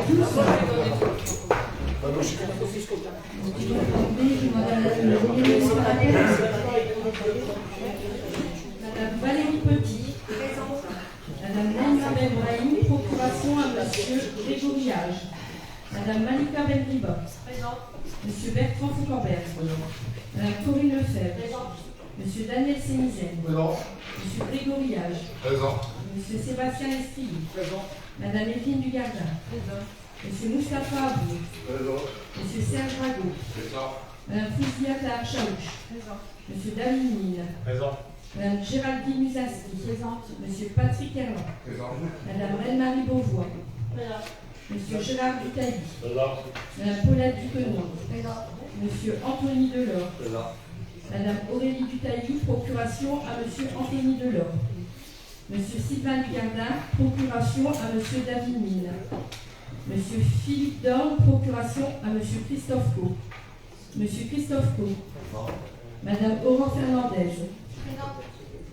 Madame Valérie Petit. Présente. Madame Naïma Benbrahim, procuration à Monsieur Grégory Hage. Madame Malika Benriba. Présente. Monsieur Bertrand Foucambert. Madame Corinne Lefebvre. Présente. Monsieur Daniel Sénizen. Présent. Monsieur Grégory Hage. Présent. Monsieur Sébastien Estrilly. Présent. Madame Evelyne Dugardin. Présent. Monsieur Moustapha Abou. Présent. Monsieur Serge Rago. Présent. Madame Fouziat Chaouch. Présent. Monsieur David Mine. Présent. Madame Géraldine Musaski. Présente. Monsieur Patrick Herland. Présent. Madame Reine-Marie Beauvois. Présent. Monsieur Gérard Dutailly. Présent. Madame Paulette Duquenon. Présent. Monsieur Anthony Delors. Présent. Madame Aurélie Dutailly, procuration à Monsieur Anthony Delors. Monsieur Sylvain Dugardin, procuration à Monsieur David Mine. Monsieur Philippe Dorn, procuration à Monsieur Christophe Co. Monsieur Christophe Co. Madame Aurore Fernandez.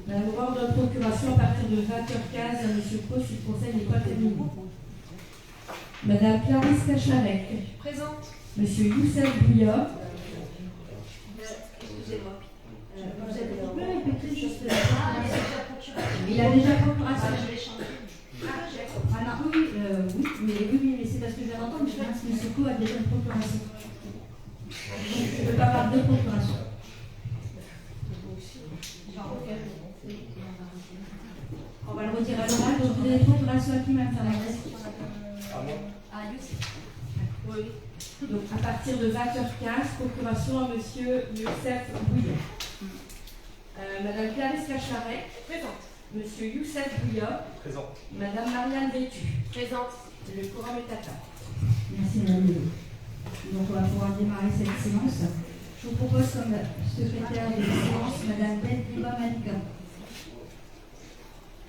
Madame Aurore de procuration à partir de 20h15 à Monsieur Co, si le conseil n'est pas terminé. Madame Clarisse Cacharec. Présente. Monsieur Youssef Bouillard. Excusez-moi. Vous pouvez répéter juste il a déjà procuration. Je l'ai changé. Oui, c'est parce que je viens d'entendre, je pense que M. Co a déjà une procuration. Je ne peux pas avoir deux procurations. On va le retirer à l'oral, donc vous avez des procurations à qui, Mme Fernandez? À moi. À Youssef. Oui. Donc à partir de 20h15, procuration à M. Youssef Bouillard. Madame Clarisse Cacharec. Présente. Monsieur Youssef Bouillard. Présent. Madame Marianne Vétu. Présente. Le quorum est atteint. Merci Madame. Donc on va pouvoir démarrer cette séance. Je vous propose comme secrétaire de séance Madame Benriba Malika.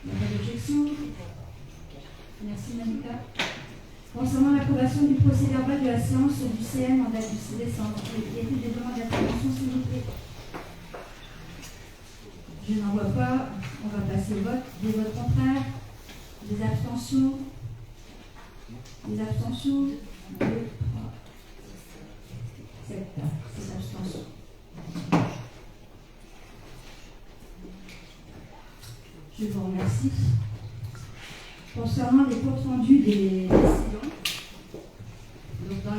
Pas d'objection. Merci Malika. Concernant l'approbation du procès verbal de la séance du CM en date du 6 décembre, y a-t-il des demandes d'intervention s'il vous plaît? Je n'en vois pas. On va passer au vote. Des votes contraires? Des abstentions? Des abstentions? 2, 3, 7. 6 abstentions. Je vous remercie. Concernant les comptes rendus des décisions, donc dans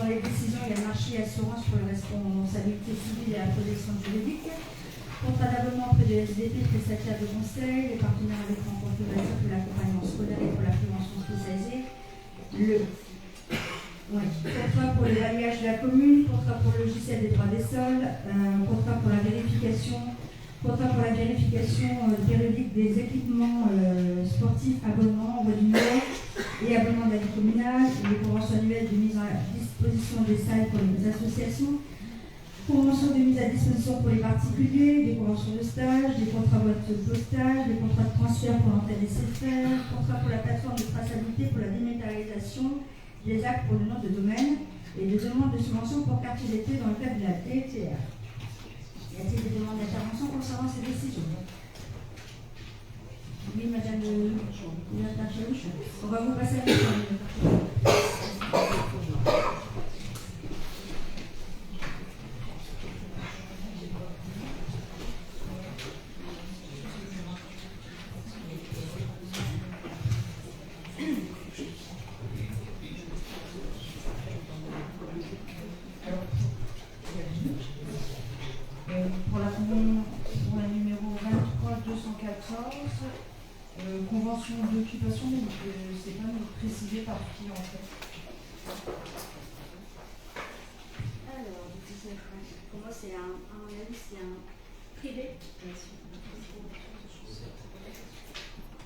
les décisions, il y a le marché assurance pour la responsabilité civile et la protection juridique, contrat d'abonnement auprès de SDP, prestataire de conseil, les partenaires avec rencontre basique pour l'accompagnement scolaire et pour la prévention spécialisée, contrat pour l'évaluation de la commune, contrat pour le logiciel des droits des sols, contrat pour la vérification périodique des équipements sportifs, abonnements, voies du Nord et abonnements de la vie communale, les conventions annuelles de mise à disposition des salles pour les associations, conventions de mise à disposition pour les particuliers, des conventions de stage, des contrats boîte postage, des contrats de transfert pour l'antenne SFR, contrat pour la plateforme de traçabilité pour la dématérialisation des actes pour le nom de domaine et de demande de subvention pour quartier d'été dans le cadre de la DETR. Y a-t-il des demandes d'intervention concernant ces décisions? Oui, Madame Chaouch. On va vous passer à la convention d'occupation, mais c'est pas précisé par qui en fait. Alors, pour moi, c'est à mon avis, c'est un privé. Oui,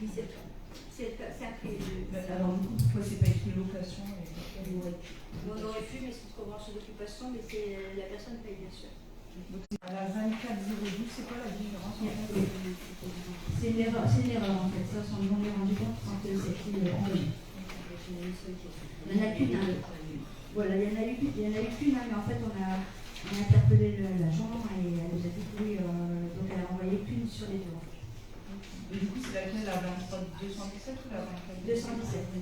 c'est un privé. Alors, pourquoi c'est pas écrit location On aurait pu, mais c'est une convention d'occupation, mais c'est la personne paye, bien sûr. Donc, à la 2402, c'est quoi la différence en fait? C'est une erreur en fait, ça, on s'en est rendu compte quand c'est écrit en ligne. Il n'y en a qu'une. Voilà, il y en a eu qu'une, mais en fait, on a interpellé l'agent et elle nous a dit que oui, donc elle a envoyé qu'une sur les deux. Et du coup, c'est laquelle, la 23 217 ou la 24 217.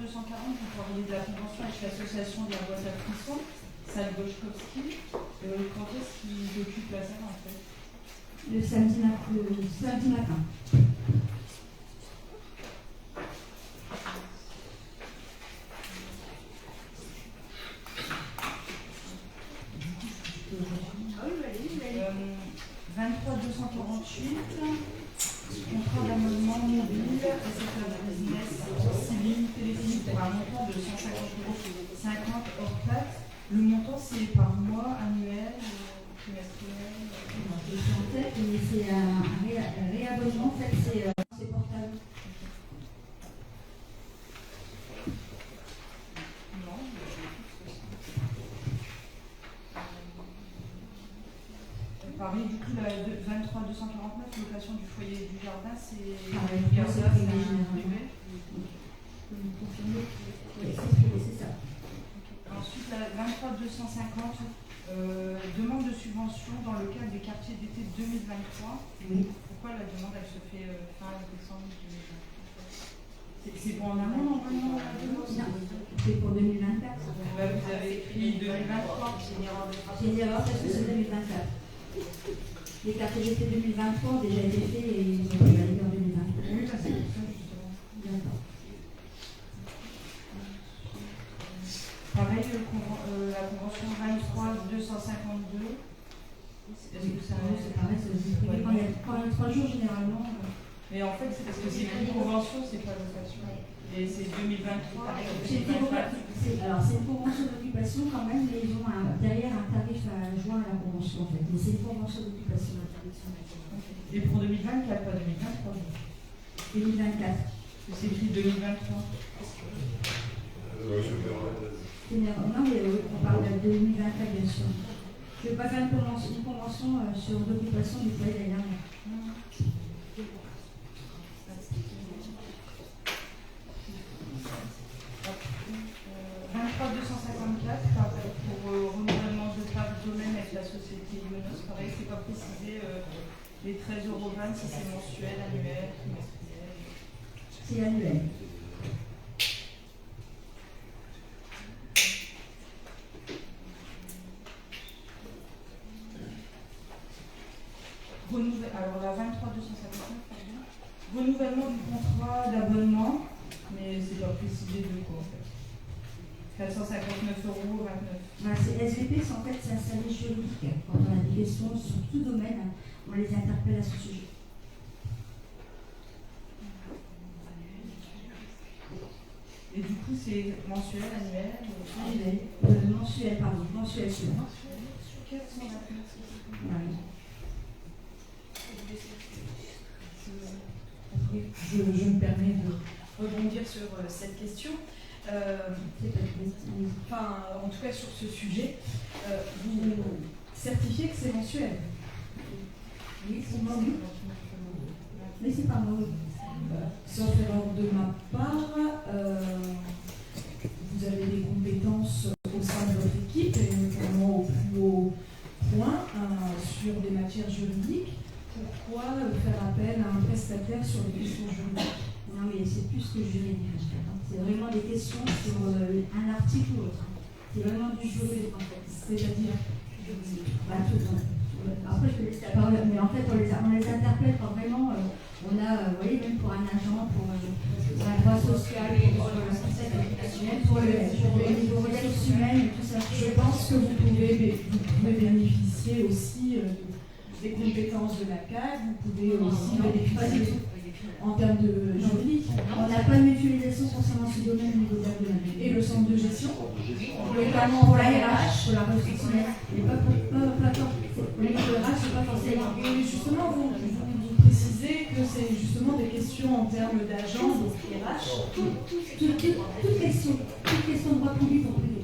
240, vous parlez de la convention avec l'association de la boîte à frissons, salle Boschkowski. Quand est-ce qu'ils occupent la salle en fait? Le samedi matin. Ah oui, allez. 23 248, contrat d'abonnement mobile, SFR Business, civil, téléphonique pour un montant de 150 € hors taxe. Le montant c'est par mois, annuel, trimestriel? C'est en tête, mais c'est un réabonnement, en fait, c'est portable. Pareil, du coup, la 23 249, location du foyer du jardin, c'est Garda, c'est un privé. Oui, c'est ça. Ensuite, la 23 250, demande de subvention dans le cadre des quartiers d'été 2023. Oui. Pourquoi la demande, elle se fait fin décembre 2023? C'est pour en amont, normalement, la demande? C'est pour 2024. Vous avez écrit 2023. J'ai une erreur parce que c'est 2024. Les cartes d'été 2023 ont déjà été faits et ils ont été validés en 2024. Oui, ça c'est pour ça, justement. D'accord. Pareil, la convention 23 252. Est-ce que C'est pareil, c'est distribué quand il y a 3 jours généralement. Mais en fait, c'est parce que c'est une convention, c'est pas location. Et c'est 2023. Alors, c'est une convention d'occupation quand même, mais ils ont derrière un tarif à joindre à la convention en fait. Mais c'est une convention d'occupation. Et pour 2024, pas 2023. 2024. C'est écrit 2023. Non, mais on parle de 2024 bien sûr. Je ne vais pas faire une convention sur l'occupation du foyer l'année dernière. 23 254 pour renouvellement de part de domaine avec la société Ionos. Pareil, c'est pas précisé les 13,20 € si c'est mensuel, annuel, trimestriel. C'est annuel. Alors la 23 259, renouvellement du contrat d'abonnement, mais c'est pas précisé de quoi en fait. 459,29 €. Voilà, c'est SVP, en fait, c'est un service juridique. Quand on a des questions sur tout domaine, on les interpelle à ce sujet. Et du coup, c'est mensuel, annuel? Mensuel, pardon, mensuel sur. Voilà. Je me permets de rebondir sur cette question. Enfin, en tout cas sur ce sujet, vous certifiez que c'est mensuel? Oui, c'est moi, oui. Mais c'est pas moi. Sauf erreur de ma part, vous avez des compétences au sein de votre équipe, et notamment au plus haut point, sur des matières juridiques. Pourquoi faire appel à un prestataire sur les questions juridiques? Non, mais c'est plus que juridique. C'est vraiment des questions sur un article ou autre. C'est vraiment du juridique en fait. C'est-à-dire après, je te laisse la parole, mais en fait, on les interpelle quand vraiment on a, vous voyez, même pour un agent, pour un droit social, pour le conseil national, pour les ressources humaines et tout ça. Je pense que vous pouvez bénéficier aussi des compétences de la CAD, vous pouvez aussi bénéficier en termes de juridique. On n'a pas de mutualisation concernant ce domaine au niveau de domaine. Et le centre de gestion Notamment pour la RH, pour la ressource humaine, et pas pour le RH, c'est pas forcément. Et justement, vous précisez que c'est justement des questions en termes d'agents, donc RH. Toute question de droit public ou privé.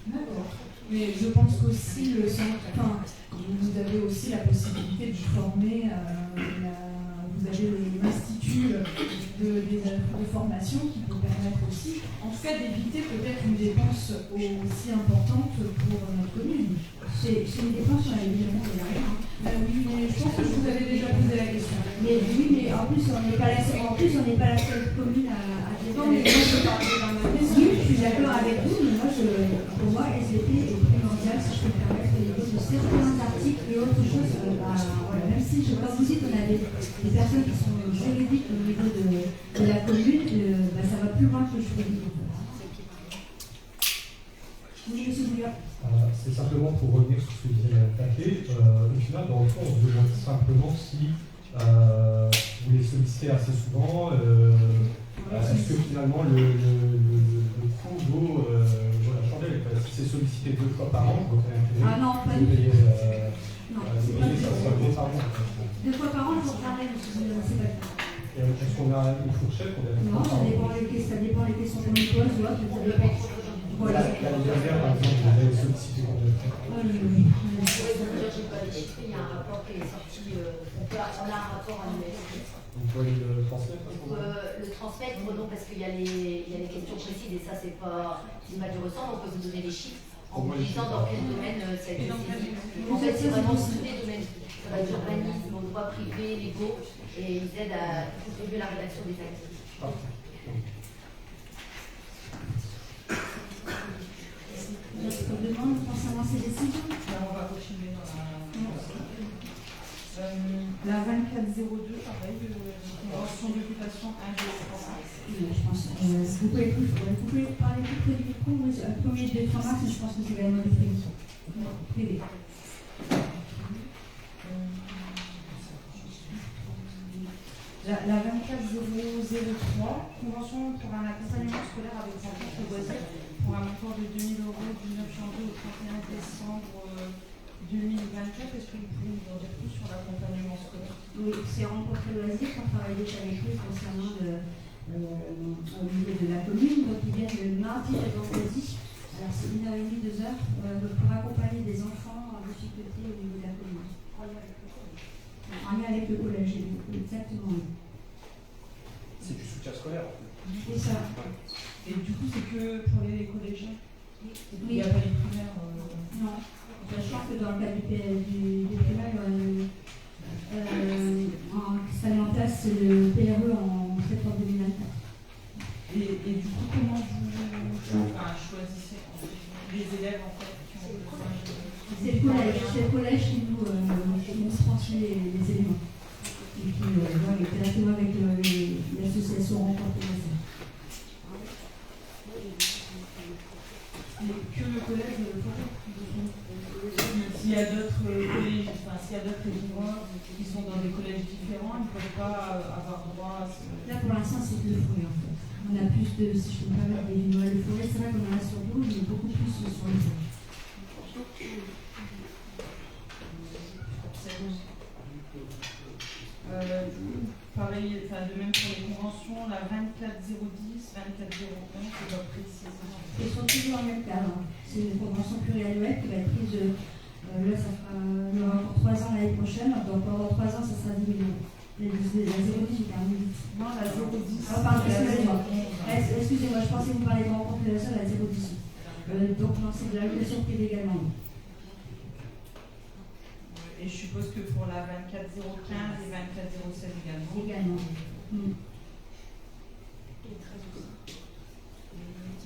D'accord. Mais je pense qu'aussi le centre, enfin, vous avez aussi la possibilité de former, vous avez l'institut de formation qui peut permettre aussi, en tout cas d'éviter peut-être une dépense aussi importante pour notre commune. C'est une dépense sur la évidemment de l'argent. Oui, mais je pense que je vous avais déjà posé la question. Mais oui, mais en plus on n'est pas la seule commune à Non, mais moi je parlais d'un je peux me permettre au niveau de certains articles et autre chose, voilà, même si, comme vous dites, on a des personnes qui sont juridiques au niveau de la commune, ça va plus loin que le juridique. Oui, monsieur Bouillard. C'est simplement pour revenir sur ce que disait Mme Taquet. Au final, dans le fond, on se demande simplement si vous les sollicitez assez souvent. Est-ce que finalement le coût d'eau de la chandelle, si c'est sollicité 2 fois par an, donc ah non, pas du tout. Non, c'est pas du tout. Par an. 2 fois par an, il faut parler, monsieur Bouillard, c'est pas tout. Est-ce qu'on a une fourchette? Non, ça dépend les questions qu'on nous pose, ça dépend. Voilà. La dernière, par exemple, vous avez sollicité combien de fois? Oui, j'ai pas les chiffres, il y a un rapport qui est sorti, on a un rapport annuel. Vous pouvez le transmettre? Le transmettre, non, parce qu'il y a les questions précises et ça, c'est pas l'image du ressort, on peut vous donner les chiffres en vous disant dans quel domaine ça a été saisi. En fait, c'est vraiment tous les domaines. Ça va être l'urbanisme, le droit privé, légaux, et ils aident à contribuer à la rédaction des actes. Notre demande concernant ces décisions. On va continuer dans la 2402, pareil, convention d'occupation indispensable. Je pense. Vous pouvez parler plus près du micro. Le premier des 3 mars, je pense que c'est également des privés. La 24003, convention pour un accompagnement scolaire avec rencontre loisirs pour un montant de 2 000 € du 9 janvier au 31 décembre 2024. Est-ce que vous pouvez nous en dire plus sur l'accompagnement scolaire? Oui, c'est rencontre loisirs qu'on travaille déjà avec eux concernant au niveau de la commune. Donc, ils viennent le mardi et le vendredi. Alors, c'est 1h30, 2h pour accompagner des enfants en difficulté au niveau de la commune. En lien avec le collège, exactement. C'est du soutien scolaire. C'est ça. Et du coup, c'est que pour les collégiens? Oui. Il n'y a pas les primaires Non. Sachant que dans le cas du primaire, ça met en place le PRE en septembre 2024. Et du coup, comment vous choisissez les élèves en fait qui ont besoin de... C'est le collège qui nous transmet les éléments. Et qui voit directement avec l'association Rencontre Loisirs. Que le collège s'il y a d'autres collèges, s'il y a d'autres étudiants qui sont dans des collèges différents, ils ne peuvent pas avoir droit à ce... Là pour l'instant c'est que le forêt en fait. On a plus de, si je peux me permettre, des Noël de forêt, c'est vrai qu'on en a sur 12, mais beaucoup plus sur le forêt. Pareil, de même pour les conventions, la 24010, 24011, c'est pas précis. Ils sont toujours en même cadre. C'est une convention pluriannuelle qui va être prise, là ça fera, il y aura encore 3 ans l'année prochaine, donc pendant 3 ans ça sera 10 millions. La 010, j'ai terminé. Non, la 010. Ah, pardon, excusez-moi, je pensais que vous parliez de rencontre de la seule, la 010. Donc non, c'est de l'allocation privée également. Et je suppose que pour la 24015 et 24016 également. Également. Et 13 aussi.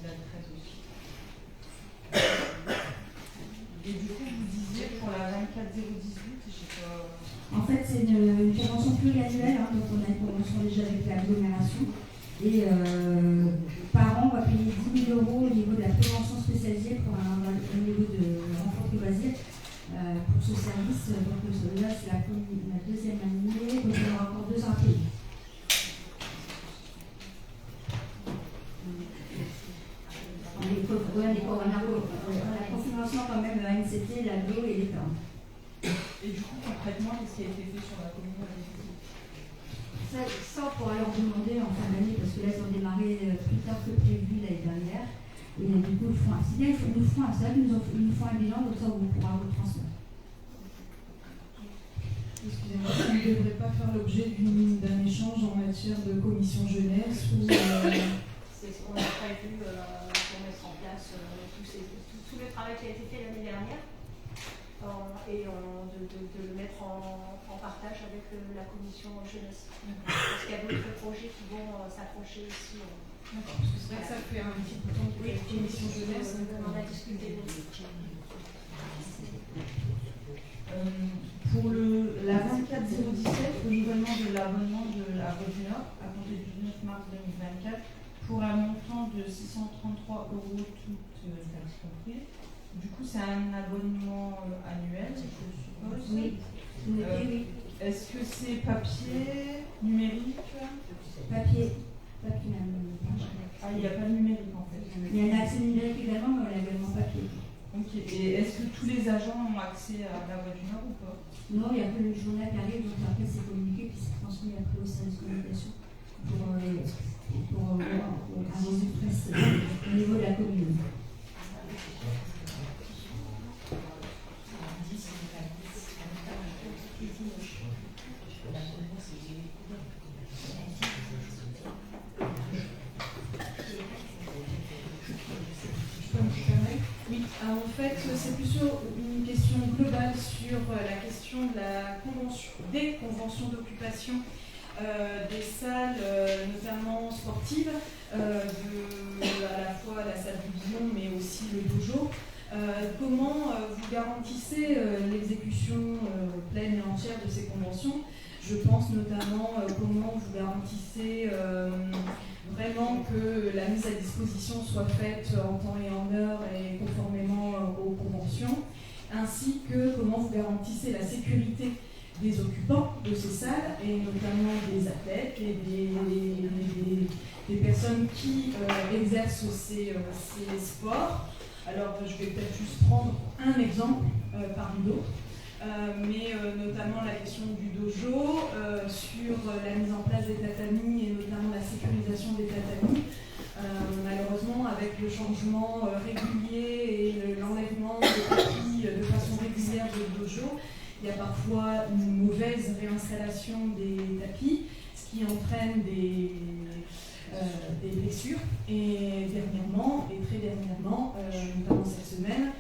La 13 aussi. Et du coup, vous disiez pour la 24018, je sais pas. En fait, c'est une convention pluriannuelle, donc on a une convention déjà avec l'agglomération. Et par an, on va payer 10 000 € au niveau de la prévention spécialisée au niveau de rencontre loisirs. Pour ce service, donc là c'est la 2e année, donc on aura encore 2 ans à payer. On a cofinancement quand même à NCT, l'AGLO et l'État. Et du coup, concrètement, qu'est-ce qui a été fait sur la commune? Ça, on pourra leur demander en fin d'année, parce que là, ils ont démarré plus tard que prévu l'année dernière. Et du coup, c'est bien, ils nous font un bilan, donc ça, on pourra vous transmettre. Excusez-moi, ça ne devrait pas faire l'objet d'un échange en matière de commission jeunesse ou... C'est ce qu'on a prévu pour mettre en place tout le travail qui a été fait l'année dernière. de le mettre en partage avec la commission jeunesse. Parce qu'il y a d'autres projets qui vont s'accrocher aussi. D'accord, parce que c'est vrai que ça fait un petit peu de temps que la commission jeunesse. On en a discuté. Pour la 24017, renouvellement de l'abonnement de la Revue Nord à compter du 9 mars 2024 pour un montant de 633 €, toutes taxes comprises. Du coup, c'est un abonnement annuel, je suppose. Oui. Oui. Est-ce que c'est papier, numérique? Papier. Même. Ah, il n'y a pas de numérique en fait. Il y a un accès numérique également, mais on a également papier. Ok. Et est-ce que tous les agents ont accès à la Voix du Nord ou pas? Non, il y a que le journal qui arrive, donc après c'est communiqué, puis c'est transmis après au service de communication pour un rendu de presse au niveau de la commune. Oui, alors en fait, c'est plus sur une question globale sur la question de la convention, des conventions d'occupation des salles, notamment sportives, à la fois la salle du Guillon, mais aussi le dojo. Comment vous garantissez l'exécution pleine et entière de ces conventions? Je pense notamment comment vous garantissez vraiment que la mise à disposition soit faite en temps et en heure et conformément aux conventions, ainsi que comment vous garantissez la sécurité des occupants de ces salles, et notamment des athlètes et des personnes qui exercent ces sports. Alors je vais peut-être juste prendre un exemple parmi d'autres. Mais notamment la question du dojo, sur la mise en place des tatamis et notamment la sécurisation des tatamis. Malheureusement, avec le changement régulier et l'enlèvement des tapis de façon régulière de dojo, il y a parfois une mauvaise réinstallation des tapis, ce qui entraîne des blessures. Et dernièrement, et très dernièrement, notamment cette semaine,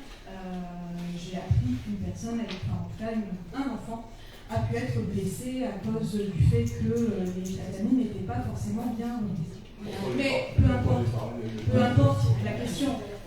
j'ai appris qu'une personne, en tout cas un enfant, a pu être blessé à cause du fait que les tatamis n'étaient pas forcément bien montés. Mais peu importe,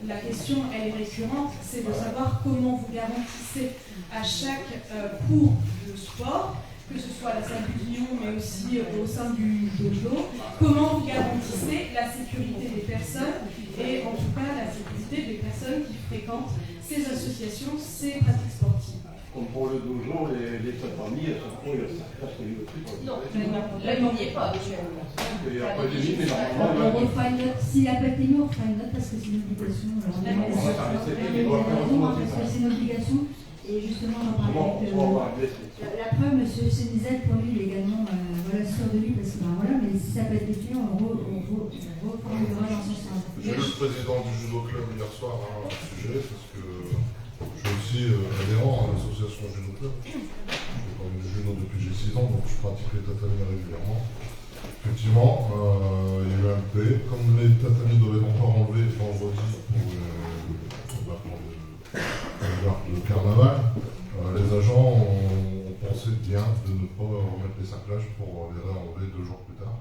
la question elle est récurrente, c'est de savoir comment vous garantissez à chaque cours de sport, que ce soit à la salle du Guillon, mais aussi au sein du dojo, comment vous garantissez la sécurité des personnes, et en tout cas la sécurité des personnes qui fréquentent ces associations, ces pratiques sportives. Comme pour le dojo, les tatamis, elles sont trop, non, là, il n'y est pas. Il n'y a pas de limite, mais normalement. On refera une note. S'il n'a pas été mis, on fera une note parce que c'est une obligation. Parce que c'est une obligation. Et justement, on en parlait avec la preuve, M. Chenizet, pour lui, il est également sûr de lui, parce que mais si ça peut être défini, on reformulera dans ce sens. J'ai vu le président du judo club hier soir à ce sujet, parce que je suis aussi adhérent à l'association judo club. Je fais quand même du judo depuis que j'ai 6 ans, donc je pratique les tatamis régulièrement. Effectivement, il y a eu un paix. Comme les tatamis doivent être encore enlevés vendredi pour le carnaval, les agents ont pensé bien de ne pas remettre les cerclages pour les réenlever 2 jours plus tard.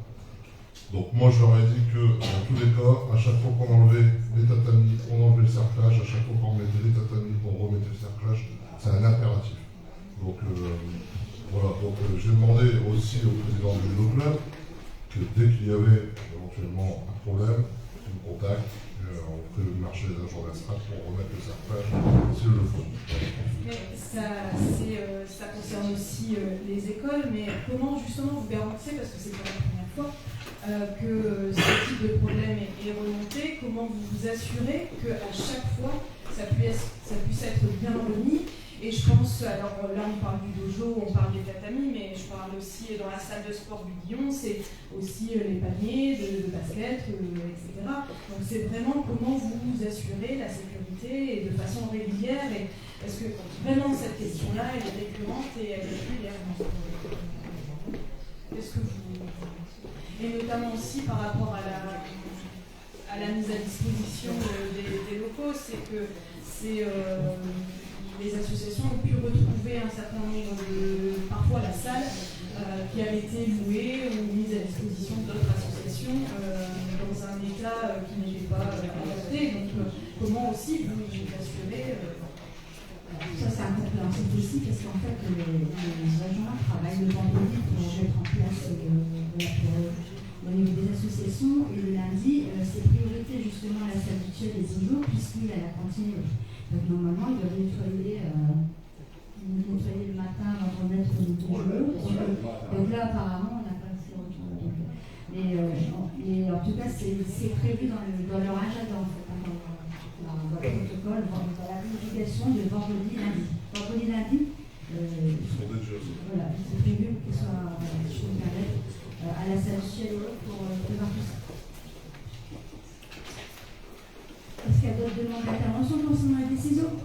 Donc moi je leur ai dit que dans tous les cas, à chaque fois qu'on enlevait les tatamis, on enlevait le cerclage, à chaque fois qu'on remettait les tatamis, on remettait le cerclage. C'est un impératif. Donc voilà, j'ai demandé aussi au président du judo club que dès qu'il y avait éventuellement un problème, qu'il me contacte. On fait marcher les agents d'astreinte pour remettre le cerclage s'il le faut. Mais ça concerne aussi les écoles, mais comment justement vous garantissez, parce que c'est pas la première fois que ce type de problème est remonté, comment vous vous assurez qu'à chaque fois ça puisse être bien remis? Et je pense, alors là on parle du dojo, on parle des tatamis, mais je parle aussi dans la salle de sport du Guillon, c'est aussi les paniers de basket, etc. Donc c'est vraiment comment vous vous assurez la sécurité et de façon régulière, parce que vraiment cette question-là, elle est récurrente et elle est régulière. Est-ce que vous... Et notamment aussi par rapport à la mise à disposition des locaux, c'est que c'est... les associations ont pu retrouver un certain nombre parfois la salle qui avait été louée ou mise à disposition d'autres associations dans un état qui n'était pas adapté. Donc comment aussi vous assurez ça c'est incompréhensible aussi parce qu'en fait les agents travaillent le vendredi pour mettre en place au niveau des associations et le lundi c'est priorité justement à la salle habituelle des jours puisqu'il y a la cantine. Donc normalement ils doivent nettoyer le matin avant de remettre le jour. Donc là apparemment on n'a pas assez retour. Mais en tout cas c'est prévu dans leur agenda en fait. Dans le protocole, dans la planification de vendredi, lundi. Vendredi, lundi, voilà, c'est prévu qu'il soit sur le carnet à la salle Cielo pour prévoir tout ça. Est-ce qu'il y a d'autres demandes d'intervention concernant les décisions?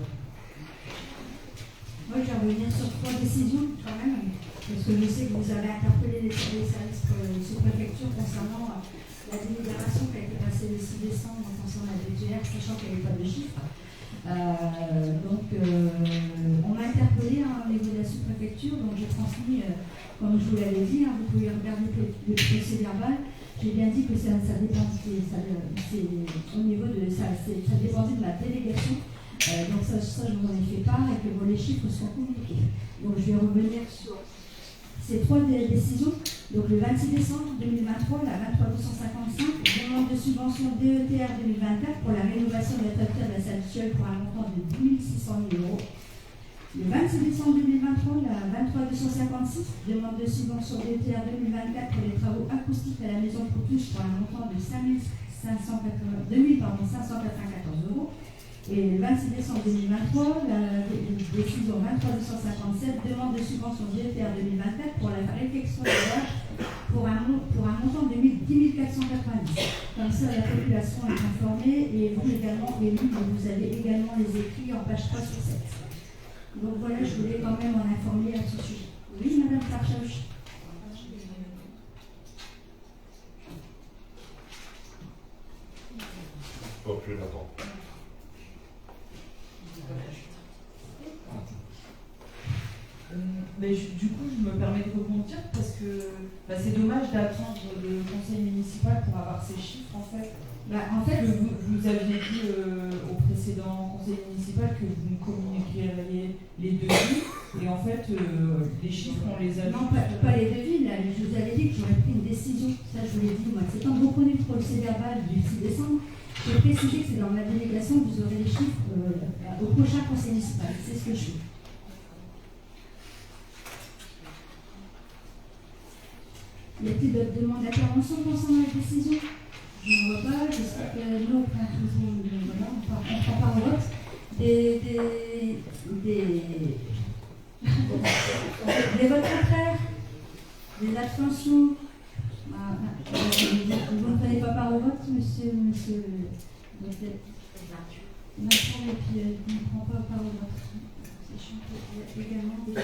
Moi, je vais revenir sur 3 décisions quand même, parce que je sais que vous avez interpellé les services sous-préfecture concernant la délibération qui a été passée le 6 décembre concernant la DGR, sachant qu'il n'y avait pas de chiffres. On m'a interpellé au niveau de la sous-préfecture, donc j'ai transmis, comme je vous l'avais dit, vous pouvez regarder le procès verbal. J'ai bien dit que ça dépendait, au niveau de ça dépendait de la délégation. Donc ça, je vous en ai fait part et que les chiffres sont communiqués. Donc je vais revenir sur ces 3 décisions. Donc le 26 décembre 2023, la 23255, demande de subvention DETR 2024 pour la rénovation de la toiture de la salle Ciel pour un montant de 10 600 000 €. Le 26 décembre 2023, la 23256, demande de subvention DETR 2024 pour les travaux acoustiques à la maison Proutouche pour un montant de 2594 €. Et le 26 décembre 2023, la décision 23257 demande de subvention DETR 2024 pour la réfection des âges pour un montant de 10 490. Comme ça, la population est informée et vous également élus, vous avez également les écrits en page 3 sur 7. Donc voilà, je voulais quand même en informer à ce sujet. Oui, Madame Farchauch. Pas plus longtemps. Mais du coup, je me permets de rebondir parce que c'est dommage d'attendre le conseil municipal pour avoir ces chiffres en fait. En fait, vous aviez dit au précédent conseil municipal que vous nous communiqueriez les devis et en fait les chiffres on les a. Non, pas les devis, là, je vous avais dit que j'aurais pris une décision. Ça, je vous l'ai dit, moi. C'est quand vous prenez le procès verbal du 6 décembre, j'ai précisé que c'est dans ma délégation que vous aurez les chiffres au prochain conseil municipal. C'est ce que je fais. Y a-t-il d'autres demandes d'intervention concernant les décisions? Je ne vois pas. J'espère que nous, on prend toujours on prend part au vote. Des votes contraires, des abstentions. Vous ne prenez pas part au vote, monsieur Macron, et puis il ne prend pas part au vote. Sachant qu'il y a également des.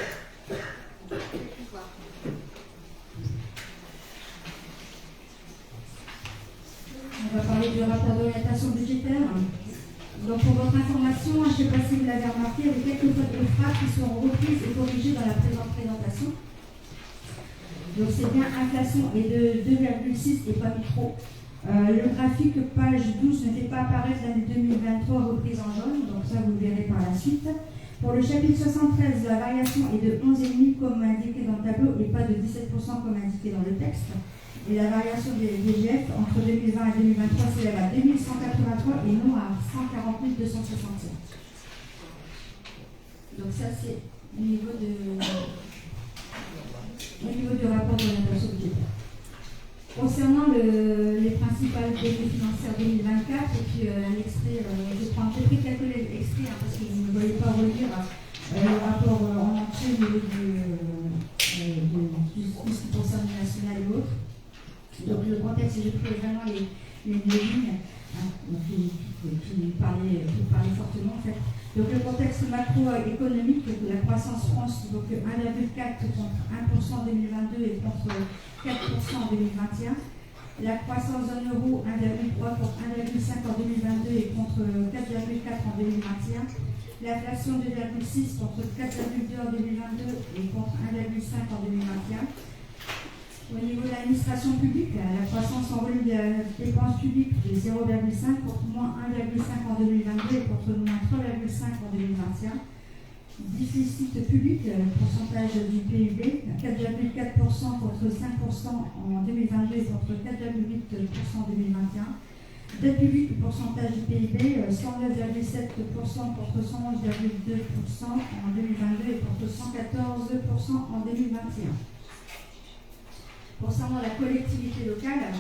On va parler du rapport d'orientation budgétaire. Donc pour votre information, je ne sais pas si vous l'avez remarqué, il y a quelques fautes de frappe qui seront reprises et corrigées dans la présente présentation. Donc c'est bien inflation et de 2,6 et pas micro. Le graphique page 12 ne fait pas apparaître l'année 2023 reprise en jaune, donc ça vous le verrez par la suite. Pour le chapitre 73, la variation est de 11,5 comme indiqué dans le tableau et pas de 17% comme indiqué dans le texte. Et la variation des DGF entre 2020 et 2023 s'élève à 2183 et non à 140 265. Donc ça c'est au niveau du rapport d'orientation budgétaire. Concernant les principales données financières 2024, et puis un extrait, j'ai pris quelques extraits parce que vous ne voyez pas relire le rapport en entier au niveau de tout ce qui concerne le national et autres. Donc le contexte, j'ai pris vraiment les lignes qui parlaient fortement en fait. Donc le contexte macroéconomique, la croissance France, donc 1,4 contre 1% en 2022 et contre 4% en 2021. La croissance zone euro, 1,3 contre 1,5 en 2022 et contre 4,4 en 2021. L'inflation 2,6 contre 4,2 en 2022 et contre 1,5 en 2021. Au niveau de l'administration publique, la croissance en volume de dépenses publiques de 0,5 contre moins 1,5 en 2022 et contre moins 3,5 en 2021. Déficit public, pourcentage du PIB, 4,4% contre 5% en 2022 et contre 4,8% en 2021. Dette publique, pourcentage du PIB, 109,7% contre 111,2% en 2022 et contre 114% en 2021. Concernant la collectivité locale,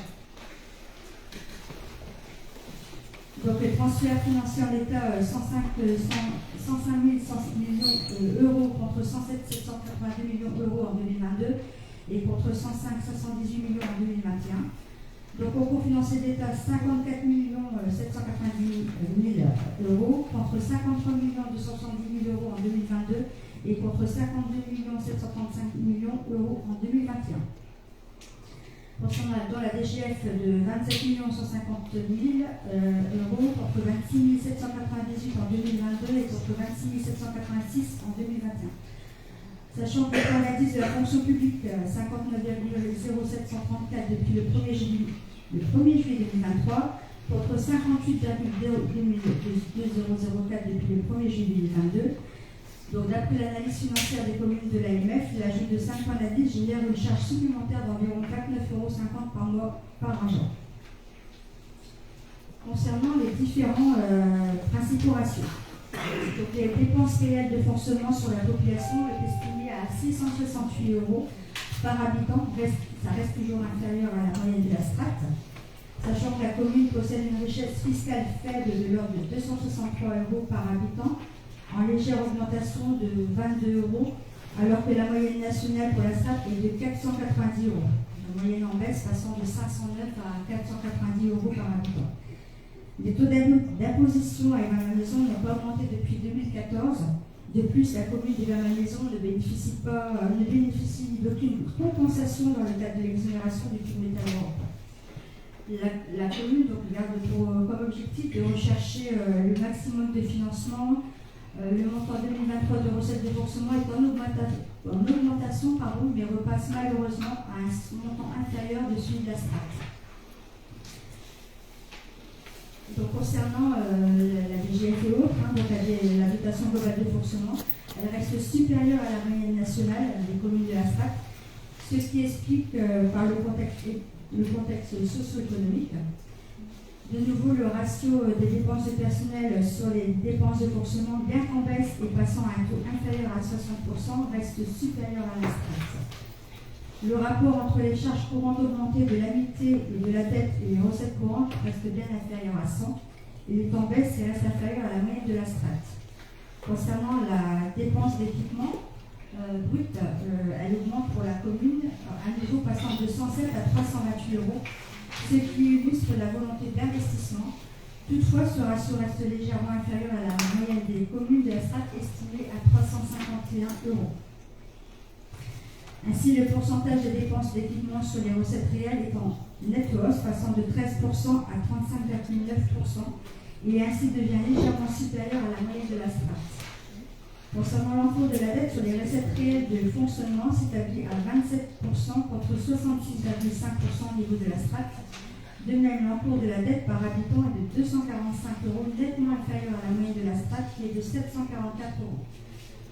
donc les transferts financiers en l'État, 105 100 millions d'euros contre 107 782 millions d'euros en 2022 et contre 105 718 millions en 2021. Donc au cours financier d'État, 54 790 000 euros contre 53 270 000 euros en 2022 et contre 52 735 millions d'euros en 2021. Concernant la DGF de 27 150 000 euros contre 26 798 en 2022 et contre 26 786 en 2021. Sachant que l'indice de la fonction publique 59,0734 depuis le 1er juillet 2023 contre 58,2004 depuis le 1er juillet 2022. Donc d'après l'analyse financière des communes de l'AMF, l'ajout de 5 points d'indice génère une charge supplémentaire d'environ 29,50 € par mois par agent. Concernant les différents principaux ratios. Donc les dépenses réelles de fonctionnement sur la population est estimée à 668 € par habitant, ça reste toujours inférieur à la moyenne de la strate, sachant que la commune possède une richesse fiscale faible de l'ordre de 263 € par habitant, en légère augmentation de 22 €, alors que la moyenne nationale pour la strate est de 490 €. La moyenne en baisse passant de 509 à 490 € par habitant. Les taux d'imposition à Éval-Malmaison n'ont pas augmenté depuis 2014. De plus, la commune d'Éval-Malmaison ne bénéficie d'aucune compensation dans le cadre de l'exonération du prix métal. La commune garde comme objectif de rechercher le maximum de financement. Le montant 2023 de recettes de fonctionnement est en augmentation, mais repasse malheureusement à un montant inférieur de celui de la strate. Donc, concernant la DGF et autres, donc la dotation globale de fonctionnement, elle reste supérieure à la moyenne nationale des communes de la strate, ce qui explique par le contexte socio-économique. De nouveau, le ratio des dépenses de personnel sur les dépenses de fonctionnement, bien qu'en baisse et passant à un taux inférieur à 60%, reste supérieur à la strate. Le rapport entre les charges courantes augmentées de l'annuité et de la dette et les recettes courantes reste bien inférieur à 100. Il est en baisse et reste inférieur à la moyenne de la strate. Concernant la dépense d'équipement brute, elle augmente pour la commune à un niveau passant de 107 à 328 €, ce qui illustre la volonté d'investissement. Toutefois, ce ratio reste légèrement inférieur à la moyenne des communes de la strate estimée à 351 €. Ainsi, le pourcentage des dépenses d'équipement sur les recettes réelles est en nette hausse, passant de 13% à 35,9%, et ainsi devient légèrement supérieur à la moyenne de la strate. Concernant l'encours de la dette sur les recettes réelles de fonctionnement, s'établit à 27% contre 66,5% au niveau de la strate. De même, l'encours de la dette par habitant est de 245 €, nettement inférieur à la moyenne de la strate qui est de 744 €.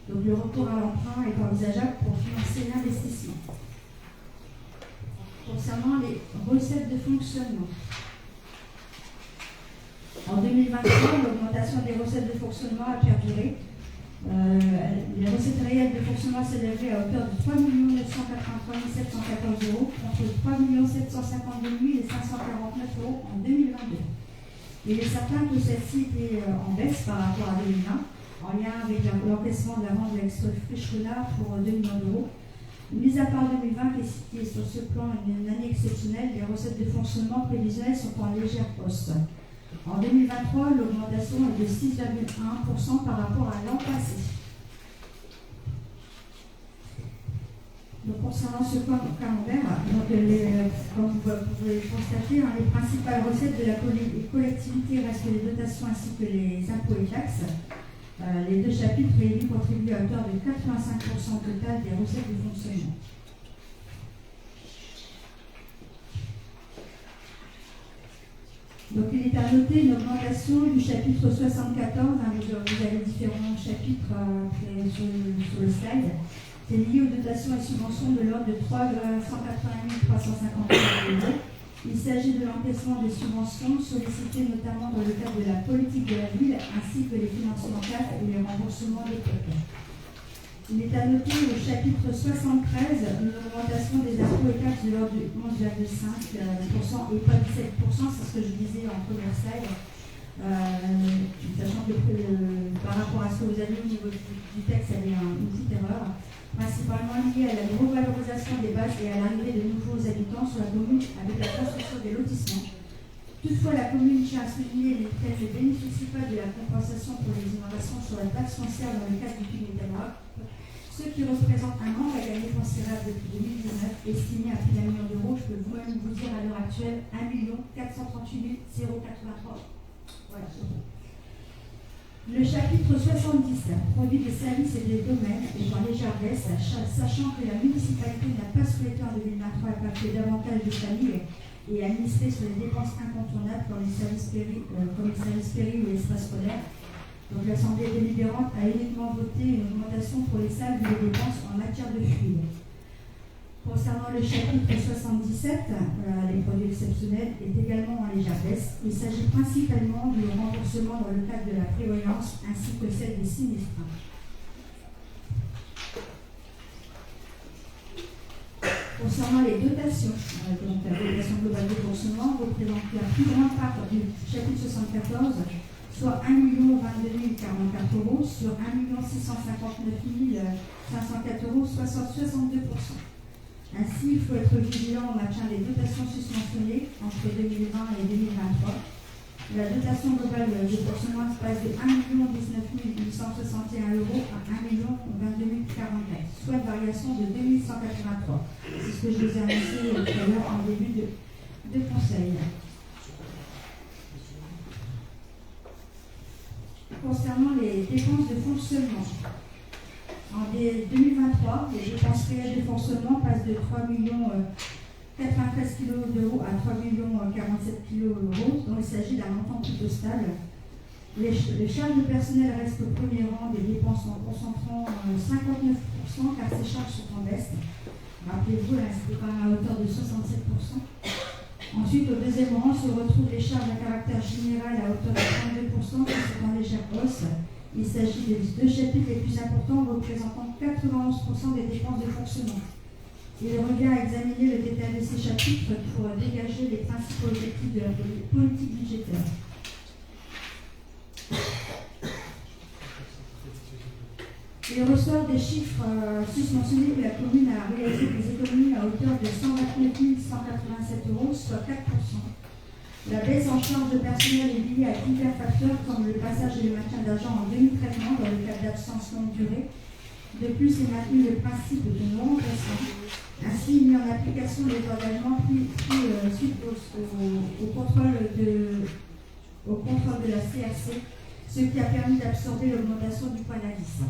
Donc le recours à l'emprunt est envisageable pour financer l'investissement. Concernant les recettes de fonctionnement. En 2023, l'augmentation des recettes de fonctionnement a perduré. Les recettes réelles de fonctionnement s'élèveraient à hauteur de 3 983 714 € contre 3 752 549 € en 2022. Il est certain que celle-ci était en baisse par rapport à 2020, en lien avec l'encaissement de la vente de l'ex-Frischrenard pour 2 millions d'euros. Mis à part 2020, qui est sur ce plan une année exceptionnelle, les recettes de fonctionnement prévisionnelles sont en légère hausse. En 2023, l'augmentation est de 6,1% par rapport à l'an passé. Donc, concernant ce camembert, comme vous pouvez constater, les principales recettes de la collectivité restent les dotations ainsi que les impôts et taxes. Les deux chapitres réunis contribuent à hauteur de 85% au total des recettes de fonctionnement. Donc il est à noter une augmentation du chapitre 74, vous avez différents chapitres sur le slide. C'est lié aux dotations et subventions de l'ordre de 180 350 euros. Il s'agit de l'encaissement des subventions sollicitées notamment dans le cadre de la politique de la ville, ainsi que les financements CAF et les remboursements des PEC. Il est à noter au chapitre 73 une augmentation des impôts et taxes de l'ordre de 11,5% et pas de 7%, c'est ce que je disais en première slide. Sachant que par rapport à ce que vous avez au niveau du texte, il y a une petite erreur, principalement liée à la revalorisation des bases et à l'arrivée de nouveaux habitants sur la commune avec la construction des lotissements. Toutefois, la commune tient à souligner qu'elle ne bénéficie pas de la compensation pour les innovations sur la taxe foncière dans le cadre du PIB d'Amérique, ce qui représente un manque à gagner considérable depuis 2019, estimé à plus d'1 million d'euros. Je peux vous-même vous dire à l'heure actuelle 1 438 083. Voilà. Le chapitre 70, produits des services et des domaines, est en légère baisse, sachant que la municipalité n'a pas souhaité en 2023 impacter davantage de familles et administrer sur les dépenses incontournables comme les services péri ou l'espace scolaire. Donc l'Assemblée délibérante a uniquement voté une augmentation pour les salles de dépenses en matière de fluide. Concernant le chapitre 77, les produits exceptionnels, est également en légère baisse. Il s'agit principalement du remboursement dans le cadre de la prévoyance ainsi que celle des sinistres. Concernant les dotations, donc la dotation globale de fonctionnement représente la plus grande part du chapitre 74, soit 1 022 044 euros sur 1 659 504 euros, soit 62%. Ainsi, il faut être vigilant au maintien des dotations susmentionnées entre 2020 et 2023. La dotation globale de fonctionnement passe de 1 19 861 euros à 1 22 044, soit une variation de 2183. C'est ce que je vous ai annoncé tout à l'heure en début de conseil. Concernant les dépenses de fonctionnement, en 2023, les dépenses réelles de fonctionnement passent de 3 93 kg d'euros à 3 47 kg d'euros, dont il s'agit d'un montant plutôt stable. Les charges de personnel restent au premier rang des dépenses en concentrant 59%, car ces charges sont en baisse. Rappelez-vous, là, c'était quand même à hauteur de 67%. Ensuite, au deuxième rang se retrouvent les charges à caractère général à hauteur de 32%, qui sont en légère hausse. Il s'agit des deux chapitres les plus importants représentant 91% des dépenses de fonctionnement. Il revient à examiner le détail de ces chapitres pour dégager les principaux objectifs de la politique budgétaire. Il ressort des chiffres susmentionnés que la commune a réalisé des économies à hauteur de 129 187 euros, soit 4%. La baisse en charge de personnel est liée à divers facteurs comme le passage et le maintien d'agents en demi-traitement dans le cas d'absence longue durée. De plus, est maintenu le principe de non-remplacement. Ainsi, mis en application les engagements pris suite au contrôle de la CRC, ce qui a permis d'absorber l'augmentation du point d'indice.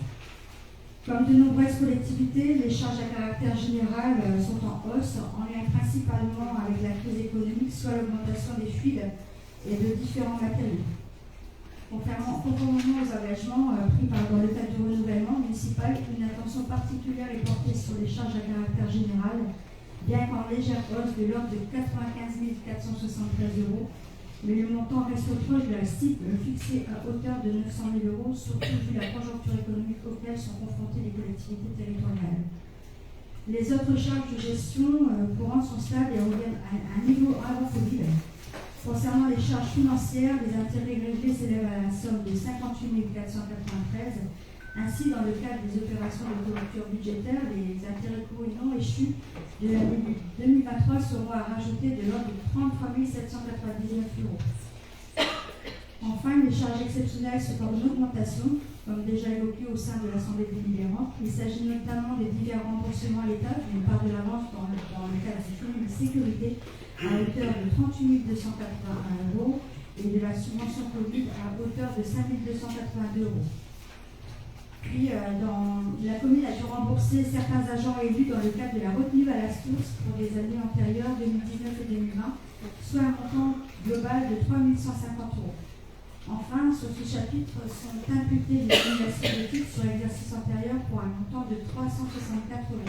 Comme de nombreuses collectivités, les charges à caractère général sont en hausse, en lien principalement avec la crise économique, soit l'augmentation des fluides et de différents matériaux. Conformément aux engagements pris dans le cadre du renouvellement municipal, une attention particulière est portée sur les charges à caractère général, bien qu'en légère hausse de l'ordre de 95 473 euros, mais le montant reste proche de la cible fixée à hauteur de 900 000 euros, surtout vu la conjoncture économique auquel sont confrontées les collectivités territoriales. Les autres charges de gestion courantes sont stables et reviennent à un niveau avant Covid. Concernant les charges financières, les intérêts grevés s'élèvent à la somme de 58 493. Ainsi, dans le cadre des opérations de couverture budgétaire, les intérêts courants non échus de l'année 2023 seront à rajouter de l'ordre de 33 799 euros. Enfin, les charges exceptionnelles sont en augmentation, comme déjà évoqué au sein de l'Assemblée délibérante. Il s'agit notamment des divers remboursements à l'État, d'une part de l'avance dans le cadre du fonds de sécurité à hauteur de 38 281 euros et de la subvention Covid à hauteur de 5 282 euros. Puis, la commune a dû rembourser certains agents élus dans le cadre de la retenue à la source pour des années antérieures, 2019 et 2020, soit un montant global de 3 150 €. Enfin, sur ce chapitre sont imputés les annulations de titres sur l'exercice antérieur pour un montant de 364 €.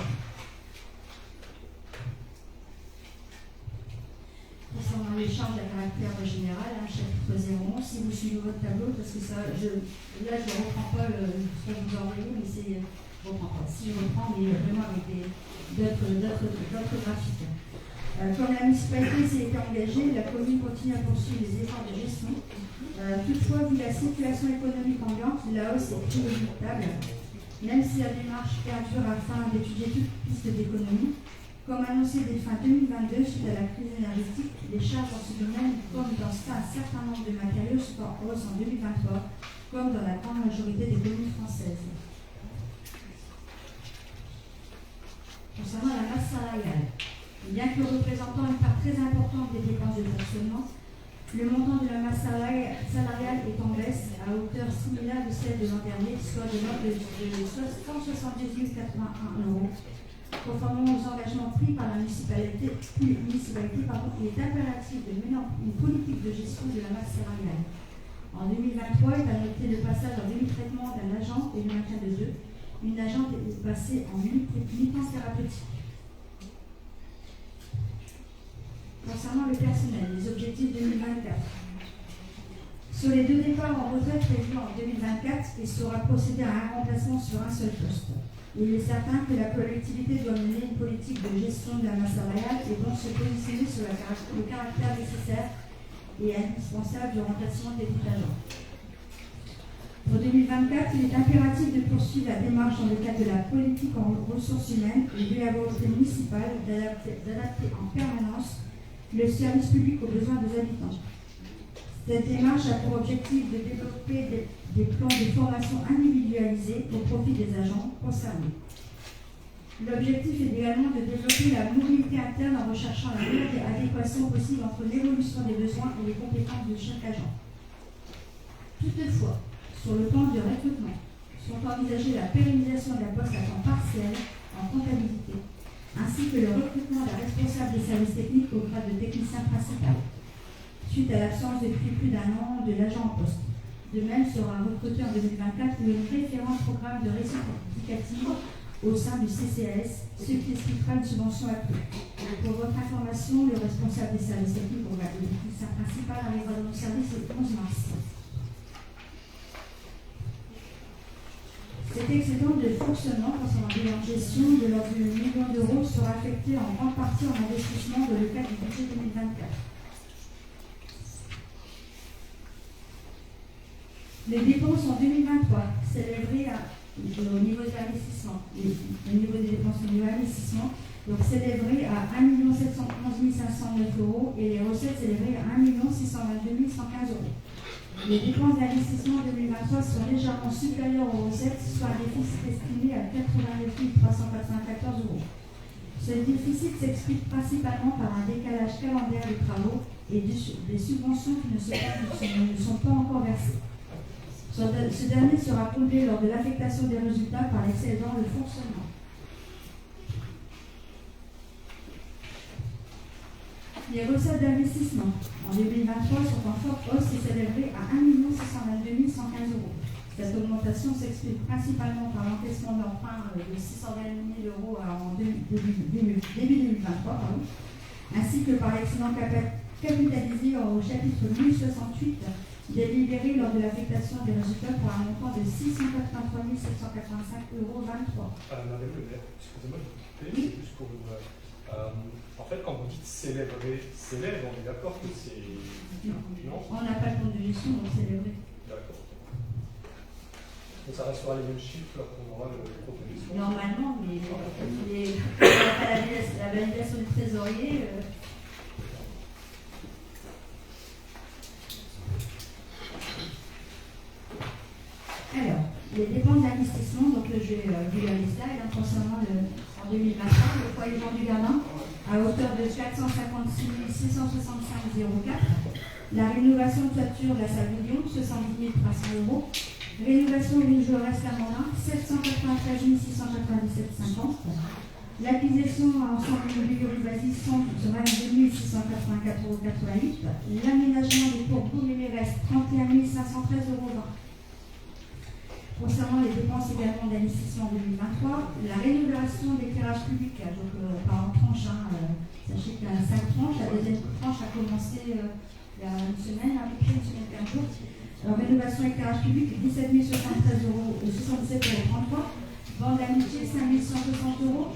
Concernant les charges à caractère général, chapitre 01, si vous suivez votre tableau, parce que ça, là je ne reprends pas ce que vous envoyez, mais c'est. Je ne reprends pas. Si je reprends, mais vraiment avec d'autres graphiques. Comme la municipalité s'est engagée, la commune continue à poursuivre les efforts de gestion. Toutefois, vu la situation économique ambiante, la hausse est inéluctable, même si la démarche perdure afin d'étudier toutes pistes d'économie. Comme annoncé dès fin 2022, suite à la crise énergétique, les charges dans ce domaine, comme dans un certain nombre de matériaux, sont en hausse en 2023, comme dans la grande majorité des communes françaises. Concernant la masse salariale, bien que représentant une part très importante des dépenses de fonctionnement, le montant de la masse salariale est en baisse à hauteur similaire de celle de l'an dernier, soit de l'ordre de 178,81 €. Conformément aux engagements pris par la municipalité, il est impératif de mener une politique de gestion de la masse salariale. En 2023, est à noter le passage en demi-traitement d'un agent et le maintien de deux. Une agente est passée en mi-temps thérapeutique. Concernant le personnel, les objectifs 2024. Sur les 2 départs en retraite prévus en 2024, il sera procédé à un remplacement sur un seul poste. Il est certain que la collectivité doit mener une politique de gestion de la masse salariale et donc se positionner sur le caractère nécessaire et indispensable du remplacement des agents. Pour 2024, il est impératif de poursuivre la démarche dans le cadre de la politique en ressources humaines et de la volonté municipale d'adapter en permanence le service public aux besoins des habitants. Cette démarche a pour objectif de développer des plans de formation individualisés au profit des agents concernés. L'objectif est également de développer la mobilité interne en recherchant la meilleure adéquation possible entre l'évolution des besoins et les compétences de chaque agent. Toutefois, sur le plan du recrutement, sont envisagées la pérennisation de la poste à temps partiel en comptabilité, ainsi que le recrutement d'un responsable des services techniques au grade de technicien principal, suite à l'absence depuis plus d'1 an de l'agent en poste. De même, sera recruté en 2024 le référent programme de réussite éducative au sein du CCAS, ce qui expliquera une subvention accrue. Pour votre information, le responsable des services techniques au grade de technicien principal arrivera dans nos services le 11 mars. Cet excédent de fonctionnement concernant le bilan de gestion de l'ordre de 1 million d'euros sera affecté en grande partie en investissement dans le cadre du budget 2024. Les dépenses en 2023 s'élèveraient au niveau de l'investissement, au niveau des dépenses au niveau de l'investissement, donc s'élèveraient à 1 711 509 € et les recettes s'élèveraient à 1 622 115 €. Les dépenses d'investissement 2023 sont légèrement supérieures aux recettes, soit un déficit estimé à 89 394 €. Ce déficit s'explique principalement par un décalage calendaire des travaux et des subventions qui ne sont pas encore versées. Ce dernier sera comblé lors de l'affectation des résultats par l'excédent de fonctionnement. Les recettes d'investissement en 2023 sont en forte hausse et s'élèveraient à 1 622 115 €. Cette augmentation s'explique principalement par l'encaissement d'emprunts de 620 000 € en début 2023, ainsi que par l'excédent capitalisé au chapitre 1068 délibéré lors de l'affectation des résultats pour un montant de 683 785 €. Madame Le Maire, excusez-moi de vous couper, c'est juste pour vous. En fait, quand vous dites s'élève, on est d'accord que c'est. Non, on n'a pas le compte de gestion, donc s'élèverait. D'accord. Donc ça restera les mêmes chiffres lorsqu'on aura le compte de gestion. Normalement, mais la validation du trésorier. Alors, les dépenses d'investissement, donc je vais vous la liste là, concernant en 2023, le foyer Jean du Gardin, à hauteur de 456 665,04 €. La rénovation de toiture de la salle de Lyon, 70 300 €. Rénovation rue Jaurès Lamandin, 793 697,50. L'acquisition ensemble immobilier rue Basis Centre, 22 684,88 €. L'aménagement des cours Bourg-les-Mérès, 31 513,20 €. Concernant les dépenses également d'investissement 2023, la rénovation d'éclairage public, donc par en tranche, sachez qu'il y a 5 tranches, la deuxième tranche a commencé il y a une semaine, à peu près une semaine, 15 jours. Alors, rénovation éclairage public, 17 073,77,33 €. Bande d'amitié, 5 160 €.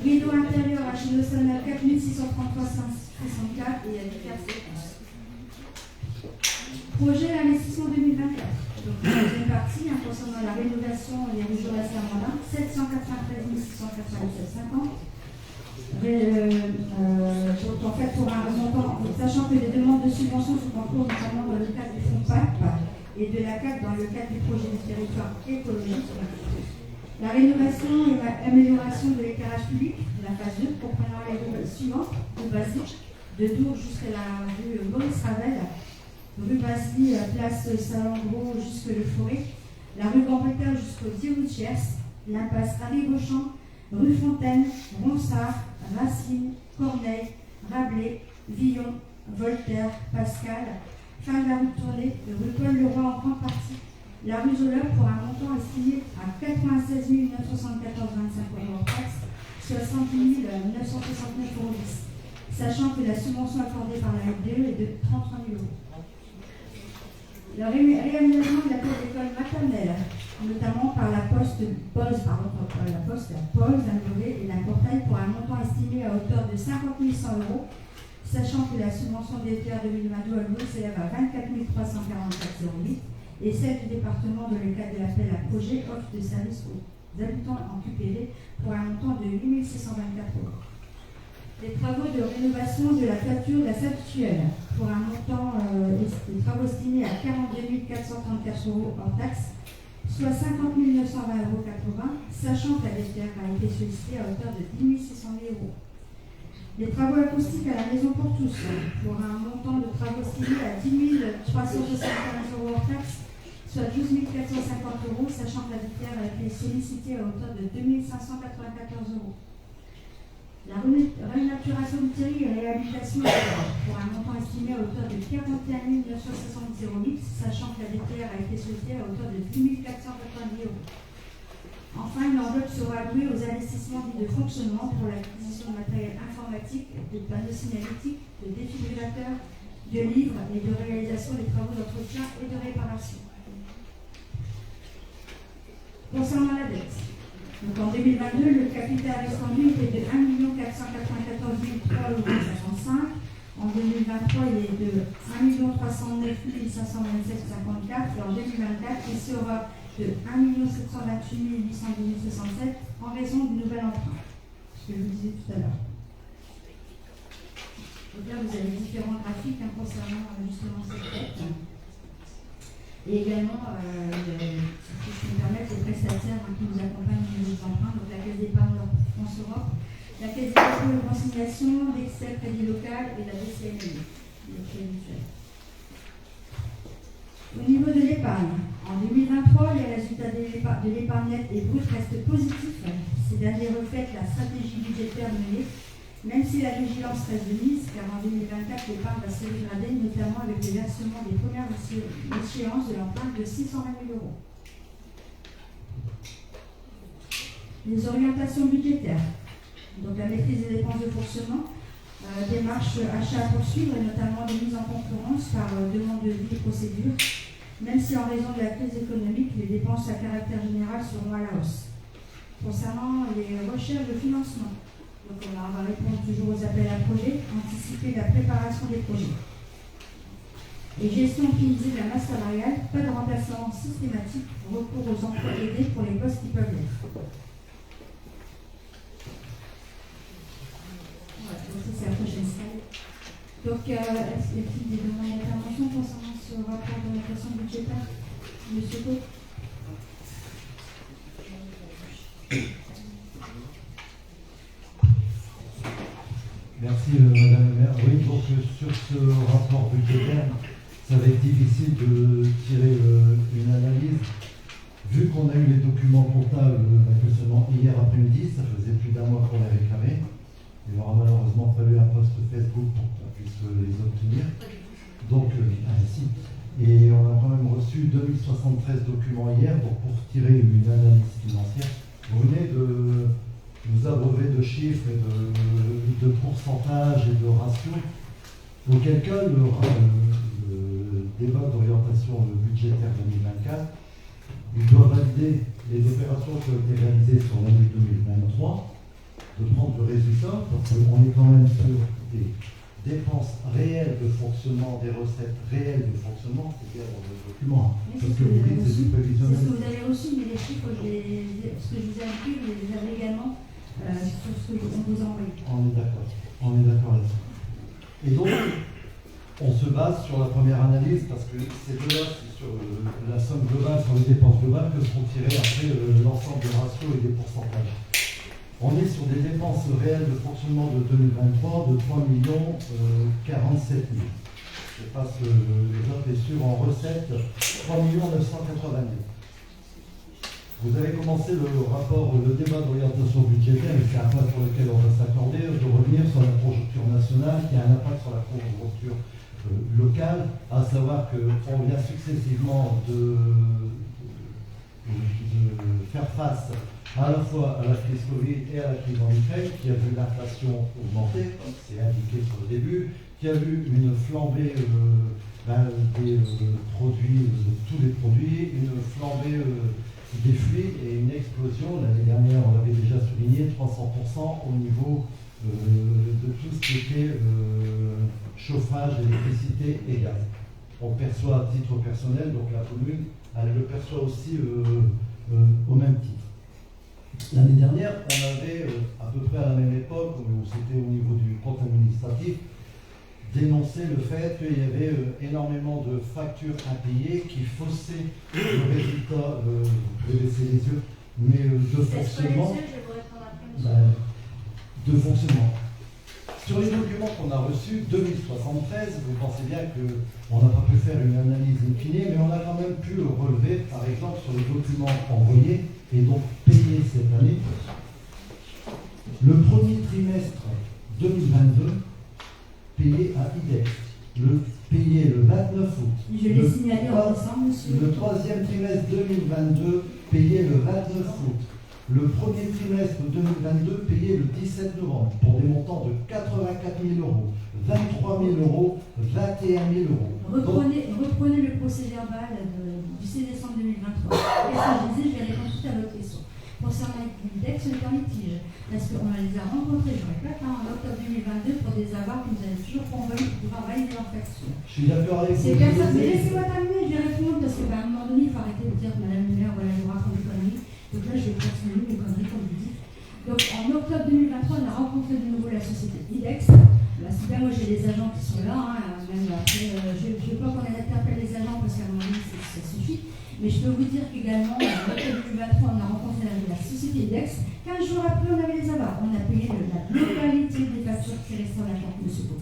Rideau intérieur à Chino-Sonal, 4 633,64 € et avec la séquence. Projet d'investissement 2024. Donc, la deuxième partie, concernant la rénovation des rues Jaurès Lamandin, 793 687,50 €. Donc, en fait, pour un montant, sachant que les demandes de subventions sont en cours, notamment dans le cadre du fonds PAP et de la CAP dans le cadre du projet de territoire écologique. La rénovation et l'amélioration de l'éclairage public, la phase 2, comprenant les rues suivantes, de Basile, de Dour jusqu'à la rue Maurice Ravel, rue Basile, place Salengro jusque le Forêt, la rue Gambetta jusqu'aux 10 rue Thiers, l'impasse Harry-Beauchamp, rue Fontaine, Ronsard, Racine, Corneille, Rabelais, Villon, Voltaire, Pascal, fin de la rue Tournée, rue Paul-Leroy en grande partie, la rue Zolleur pour un montant estimé à 96 974,25 € hors taxe, 70 969,10 €, sachant que la subvention accordée par la FDE est de 33 000 €. Le réaménagement de la cour d'école maternelle, notamment par la poste Pose, améliorée et d'un portail pour un montant estimé à hauteur de 50 100 €, sachant que la subvention DFR 2022 à Louis s'élève à 24 344,08 € et celle du département dans le cadre de l'appel à projet offre de services aux habitants en QPV pour un montant de 8 624 €. Les travaux de rénovation de la toiture de la salle actuelle pour un montant des travaux estimés à 42 434 € hors taxe, soit 50 920,80 €, sachant que la DFR a été sollicitée à hauteur de 10 600 000 €. Les travaux acoustiques à la maison pour tous pour un montant de travaux estimé à 10 375 € hors taxe, soit 12 450 €, sachant que la DFR a été sollicitée à hauteur de 2 594 €. La renaturation de Thierry et réhabilitation pour un montant estimé à hauteur de 41 970,08 €, sachant que la DTR a été sollicitée à hauteur de 10 490 €. Enfin, une enveloppe sera allouée aux investissements dits de fonctionnement pour l'acquisition de matériel informatique, de panneaux signalétiques, de défibrillateurs, de livres et de réalisation des travaux d'entretien et de réparation. Concernant la dette, donc en 2022, le capital restant était de 1 494 3,55 €. En 2023, il est de 1 309 527,54 € et en 2024, il sera de 1 728 810,67 € en raison du nouvel emprunt, ce que je vous disais tout à l'heure. Donc là, vous avez différents graphiques concernant justement cette dette. Et également, si je peux me permettre, les prestataires qui nous accompagnent dans les emprunts, donc la Caisse d'épargne France Europe, la Caisse d'épargne de consignation, l'Excel Crédit Local et la DCMI. Au niveau de l'épargne, en 2023, les résultats de l'épargne nette et brute restent positifs. Ces derniers reflètent la stratégie budgétaire menée, même si la vigilance reste de mise, car en 2024, l'épargne va se dégrader, notamment avec le versement des premières échéances de l'emprunt de 620 000 €. Les orientations budgétaires, donc la maîtrise des dépenses de fonctionnement, démarche achat à poursuivre, et notamment des mises en concurrence par demande de vie et procédure, même si en raison de la crise économique, les dépenses à caractère général seront à la hausse. Concernant les recherches de financement, donc on va répondre toujours aux appels à projets, anticiper la préparation des projets. Et gestion optimisée de la masse salariale, pas de remplacement systématique, recours aux emplois aidés pour les postes qui peuvent l'être. Voilà, donc ça c'est la prochaine slide. Donc, est-ce qu'il y a des demandes d'intervention concernant ce rapport d'orientation budgétaire? Monsieur Côte. Merci Madame la maire. Oui, donc sur ce rapport budgétaire, ça va être difficile de tirer une analyse qu'on a eu les documents comptables que seulement hier après-midi, ça faisait plus d'un mois qu'on les réclamait. Il aura malheureusement fallu un post Facebook pour qu'on puisse les obtenir. Donc, ainsi. Et on a quand même reçu 2073 documents hier pour tirer une analyse financière. Vous venez de nous abreuver de chiffres et de pourcentages et de ratios, auquel cas le débat d'orientation budgétaire 2024, il doit valider les opérations qui ont été réalisées sur l'année 2023, de prendre le résultat, parce qu'on est quand même sur des dépenses réelles de fonctionnement, des recettes réelles de fonctionnement, c'est-à-dire dans le document. C'est ce que vous avez reçu, mais les chiffres, ce que je vous ai appris, vous les avez également sur ce que on vous a envoyé. On est d'accord là-dessus. Et donc, on se base sur la première analyse, parce que c'est de là, c'est sur la somme globale, sur les dépenses globales, que seront tirés après l'ensemble des ratios et des pourcentages. On est sur des dépenses réelles de fonctionnement de 2023 de 3 047 000. Je passe les autres et sur en recettes 3 980 000. Vous avez commencé le débat d'orientation budgétaire, et c'est un point sur lequel on va s'accorder, de revenir sur la conjoncture nationale qui a un impact sur la conjoncture locale, à savoir qu'on vient successivement de faire face à la fois à la crise Covid et à la crise en Ukraine, qui a vu l'inflation augmenter, comme c'est indiqué sur le début, qui a vu une flambée des produits, de tous les produits, une flambée des fluides et une explosion. L'année dernière, on l'avait déjà souligné, 300% au niveau de tout ce qui était chauffage, électricité et gaz. On perçoit à titre personnel, donc la commune, elle le perçoit aussi au même titre. L'année dernière, on avait, à peu près à la même époque, où c'était au niveau du compte administratif, dénoncé le fait qu'il y avait énormément de factures impayées qui faussaient le résultat, vous pouvez baisser les yeux, mais de fonctionnement. De fonctionnement. Sur les documents qu'on a reçus, 2073, vous pensez bien qu'on n'a pas pu faire une analyse in fine, mais on a quand même pu relever, par exemple, sur les documents envoyés et donc payés cette année, le premier trimestre 2022, payé à IDEX, payé le 29 août. Je l'ai signalé en décembre, monsieur. Le troisième trimestre 2022, payé le 29 août. Le premier trimestre 2022 payé le 17 novembre pour des montants de 84 000 €, 23 000 €, 21 000 €. Reprenez le procès verbal du 6 décembre 2023. Qu'est-ce que je disais? Je vais répondre tout à votre question. Concernant l'IDEX, on est en litige. Parce qu'on les a rencontrés, je répète, en octobre 2022 pour des avoirs que vous avez toujours pas envoyés pour pouvoir valider leur facture. Je suis d'accord avec vous. C'est personne. Mais laissez-moi terminer, je vais répondre parce qu'à un moment donné, il faut arrêter de dire que Madame le maire, voilà, je vous raconte des conneries. Donc là, je vais continuer mes conneries comme vous dites. Donc en octobre 2023, on a rencontré de nouveau la société IDEX. Là, c'est bien, moi j'ai des agents qui sont là, même après, je ne veux pas qu'on interpelle les agents parce qu'à un moment donné, ça suffit. Mais je peux vous dire qu'également, en octobre 2023, on a rencontré la société IDEX. 15 jours après, on avait les avoirs. On a payé la globalité des factures qui restaient dans la carte de secours.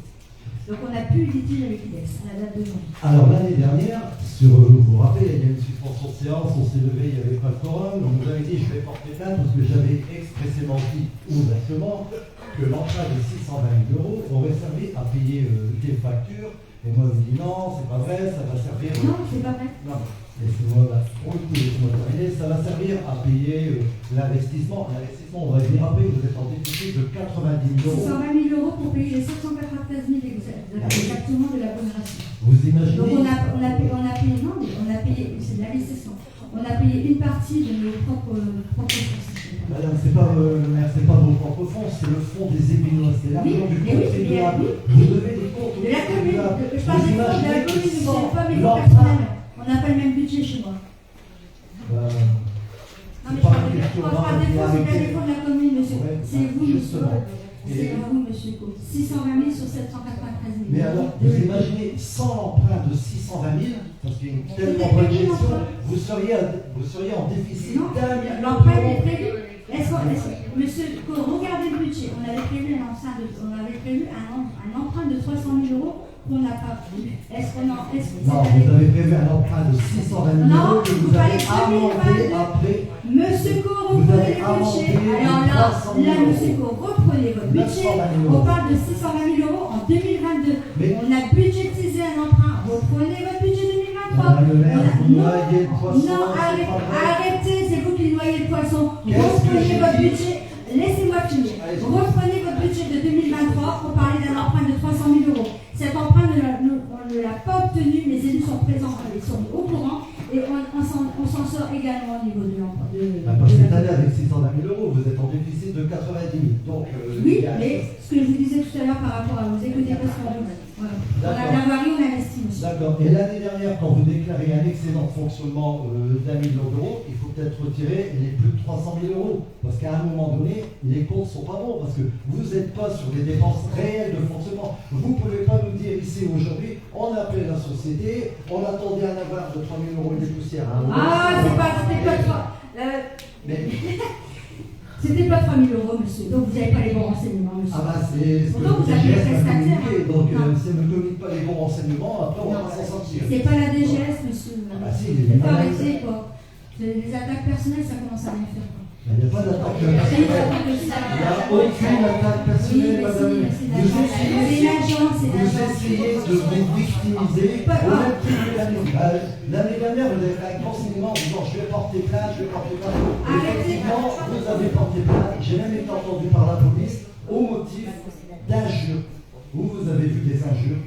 Donc on n'a plus litige avec IDEX à la date de aujourd'hui. Alors l'année dernière, vous vous rappelez, il y a eu une suspension de séance, on s'est levé, il n'y avait pas de quorum, donc vous avez dit je vais porter plainte parce que j'avais expressément dit ouvertement que l'emprunt de 620 000 € aurait servi à payer des factures. Et moi je me dis non, c'est pas vrai, ça va servir. Non, c'est pas vrai. Non. Laissez-moi terminer, ça va servir à payer l'investissement. L'investissement, on va dire après, vous êtes en déficit de 90 000 €. 620 000 € pour payer les 793 000 exactement de l'agglomération. Vous imaginez? Donc on a payé, non, mais on a payé, c'est de l'investissement. On a payé une partie de nos propres sources. Madame, c'est pas vos propres fonds, c'est le fonds des Ébinois, c'est l'argent du contribuable. Vous devez des comptes de la commune. Je parle des comptes de la commune, je ne pas mes comptes personnels. On n'a pas le même budget chez moi. Non, mais je parle des fonds de la commune, monsieur. C'est vous, monsieur. C'est vous, monsieur Co. 620 000 sur 793 000. Mais alors, vous imaginez, sans l'emprunt de 620 000, parce qu'il y a une telle projection, vous seriez en déficit d'un million. L'emprunt est prévu. Monsieur Co, regardez le budget. On avait prévu un emprunt de 300 000 € qu'on n'a pas pris. Est-ce qu'on en. Non, vous avez prévu un emprunt de 620 000 euros que vous avez amendé après. Monsieur Co, reprenez le budget. Alors là, Monsieur Co, reprenez votre budget. On parle de 620 000 euros en 2022. On a budgétisé un emprunt. Reprenez votre budget 2023. Non, arrêtez, c'est vous qui noyez le poisson. Reprenez votre budget. Laissez-moi finir. Reprenez votre budget de 2023 pour parler d'un emprunt de 300 000 euros. Cet emprunt, on ne l'a pas obtenu, les élus sont présents, ils sont au courant, et on s'en sort également au niveau de l'emprunt. Cette année, avec 620 000 euros, vous êtes en déficit de 90 000. Donc, oui, mais ce que je vous disais tout à l'heure par rapport à vous écoutez pas ce qu'on vous dit. Voilà. On a de la varie, on investit, monsieur. D'accord. Et l'année dernière, quand vous déclarez un excédent de fonctionnement d'1 million d'euros, il faut peut-être retirer les plus de 300 000 euros. Parce qu'à un moment donné, les comptes ne sont pas bons. Parce que vous n'êtes pas sur des dépenses réelles de fonctionnement. Vous ne pouvez pas nous dire ici aujourd'hui, on a appelé la société, on attendait un avoir de 3 000 euros des poussières. C'était pas 3 000 euros, monsieur. Donc vous n'avez pas les bons renseignements, monsieur. Ah bah c'est ce que vous avez les prestataires. Donc si elle ne communique pas les bons renseignements, après on va pas s'en sortir. C'est pas la DGS, monsieur. Ah bah si, il arrêtez quoi. Les attaques personnelles, ça commence à rien faire. Il n'y a pas d'attaque personnelle. Il n'y a aucune attaque personnelle, madame. Vous essayez de vous victimiser. L'année dernière, vous avez fait un grand cinéma en disant je vais porter plainte, je vais porter plainte. Effectivement, vous avez porté plainte. J'ai même été entendu par la police au motif d'injures. Vous avez vu des injures.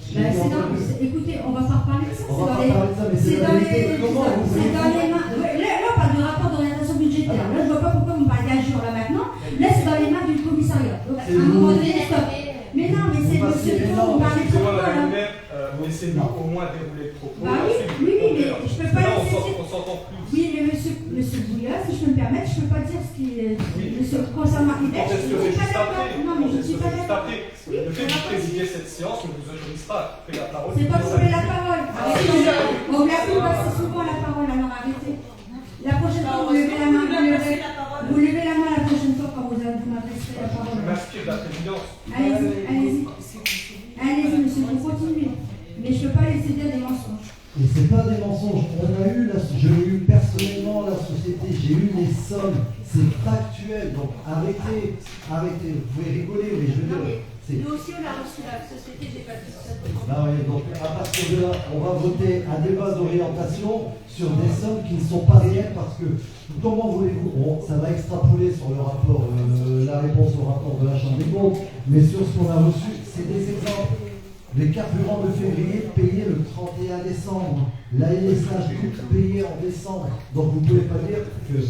Écoutez, on va pas reparler de ça. On va pas parler de ça, mais c'est dans les mains. Là, on parle du rapport d'orientation budgétaire. Là, je vois pas pourquoi vous me parlez d'injures là maintenant. Là, c'est dans les mains du commissariat. Donc, à un moment donné, stop. Mais non, mais c'est monsieur Pau, vous parlez de quoi là? Vous laissez-nous au moins dérouler le propos. Bah oui, mais je peux pas laisser. On s'entend plus. Oui, mais monsieur Bouillat, si je peux me permettre, je peux pas dire ce qui est. Monsieur, concernant l'IDEC, je ne suis pas d'accord. Non, mais je ne suis pas d'accord. Le fait que vous présidiez cette séance ne vous autorise pas à couper la parole. C'est pas couper la parole. On me la coupe assez souvent la parole, alors arrêtez. La prochaine fois, vous levez la main. Vous levez la main la prochaine fois quand vous m'adresserez la parole. Je m'inspire de la présidence. Allez-y. Allez-y, monsieur, vous continuez. Mais je ne peux pas laisser dire des mensonges. Et c'est pas des mensonges. Je l'ai eu personnellement la société, j'ai eu les sommes, c'est factuel. Donc arrêtez. Vous pouvez rigoler, mais je veux dire. Nous aussi, on a reçu la société, j'ai pas tout ça. Oui, donc à partir de là, on va voter un débat d'orientation sur des sommes qui ne sont pas réelles parce que comment voulez-vous, ça va extrapoler sur le rapport, la réponse au rapport de la Chambre des comptes, mais sur ce qu'on a reçu, c'est des exemples. Les carburants de février payés le 31 décembre, l'ANSH payé en décembre. Donc vous ne pouvez pas dire que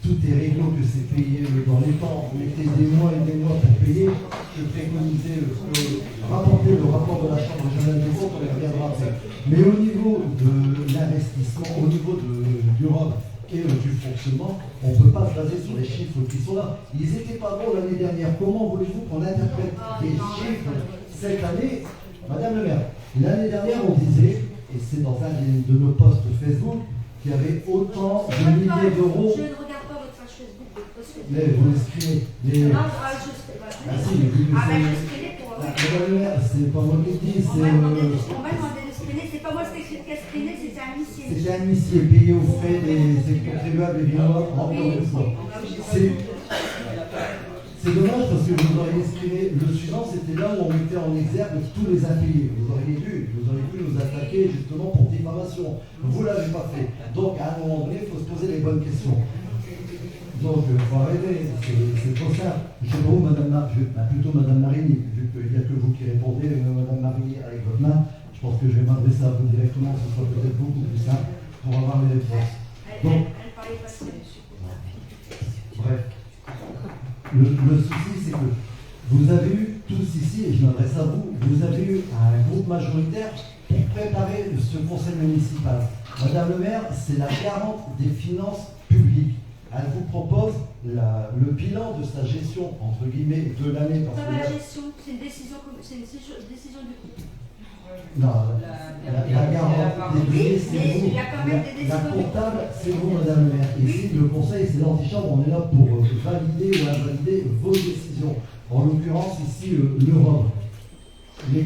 tout est réglo, que c'est payé dans les temps. Vous mettez des mois et des mois pour payer. Je préconisais rapporter le rapport de la Chambre régionale des comptes, on y reviendra après. Mais au niveau de l'investissement, au niveau du ROB et du fonctionnement, on ne peut pas se baser sur les chiffres qui sont là. Ils n'étaient pas bons l'année dernière. Comment voulez-vous qu'on interprète des chiffres cette année? Madame le maire, l'année dernière, on disait, et c'est dans un de nos posts Facebook, qu'il y avait autant de milliers d'euros. Je ne regarde pas votre page Facebook, votre post Facebook. Mais vous l'exprimez. Ah si, je screenais pour. Madame le maire, c'est pas moi qui le dis, c'est. On m'a demandé de screener, c'est pas moi qui ai screené, c'était un huissier. C'était un huissier payé aux frais des contribuables et bien encore une fois. C'est dommage parce que vous auriez exprimé le suivant, c'était là où on mettait en exergue tous les impayés. Vous auriez pu nous attaquer justement pour diffamation. Vous ne l'avez pas fait. Donc à un moment donné, il faut se poser les bonnes questions. Donc il faut arrêter, c'est trop simple. Je vous, plutôt Madame Marigny, vu qu'il n'y a que vous qui répondez, Madame Marigny avec votre main, je pense que je vais m'adresser à vous directement, ce sera peut-être beaucoup plus simple pour avoir les réponses. Donc, Elle parlait pas de ça, monsieur. Bref. Le souci, c'est que vous avez eu tous ici, et je m'adresse à vous, vous avez eu un groupe majoritaire pour préparer ce conseil municipal. Madame le maire, c'est la garante des finances publiques. Elle vous propose le bilan de sa gestion, entre guillemets, de l'année. C'est pas la gestion, c'est une décision du groupe. Non, la garante des données, c'est vous. La comptable, c'est vous, Madame le maire. Ici, le conseil, c'est l'antichambre, on est là pour valider ou invalider vos décisions. En l'occurrence, ici, l'Europe. Mais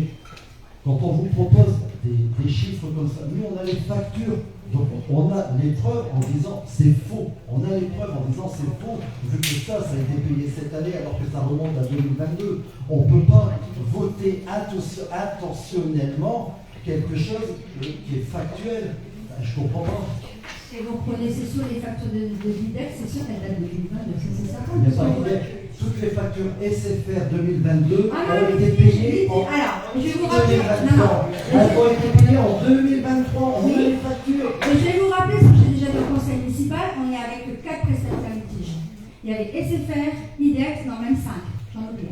Quand on vous propose des chiffres comme ça, nous on a les factures, donc on a les preuves en disant c'est faux. On a les preuves en disant c'est faux, vu que ça a été payé cette année alors que ça remonte à 2022. On ne peut pas voter intentionnellement quelque chose qui est factuel. Ben, je comprends pas. Et vous prenez, c'est sûr, les factures de l'IDEX, c'est sûr qu'elles datent de 2022, ça c'est certain. Il n'y a pas d'idée. Toutes les factures SFR 2022 Ah, ont été payées en 2023. Elles ont été payées en 2023. On a les factures. Et je vais vous rappeler, parce que j'ai déjà été au conseil municipal, on est avec 4 prestataires litiges. Il y avait SFR, IDEX, non même 5, j'en oublie.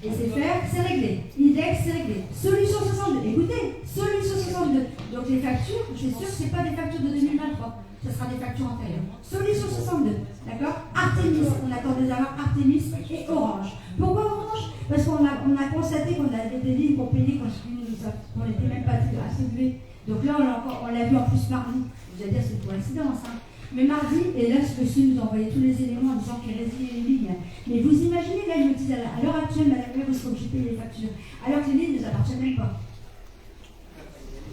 SFR, c'est réglé. IDEX, c'est réglé. Solution 62, écoutez, Solution 62. Donc les factures, je suis sûre que ce n'est pas des factures de 2023. Ce sera des factures antérieures. Solution 62, d'accord? Artemis, on accorde des avoirs Artemis et Orange. Pourquoi Orange? Parce qu'on a constaté qu'on avait des lignes pour payer quand on n'était même pas attribué. Donc là, on l'a vu en plus mardi. Vous allez dire c'est une coïncidence, hein. Mais mardi, et là, ce monsieur nous a envoyé tous les éléments en disant qu'il résiliait les lignes. Mais vous imaginez, là, ils me disent à l'heure actuelle, madame Maire, où est-ce que j'ai payé les factures? Alors que les lignes ne nous appartiennent même pas.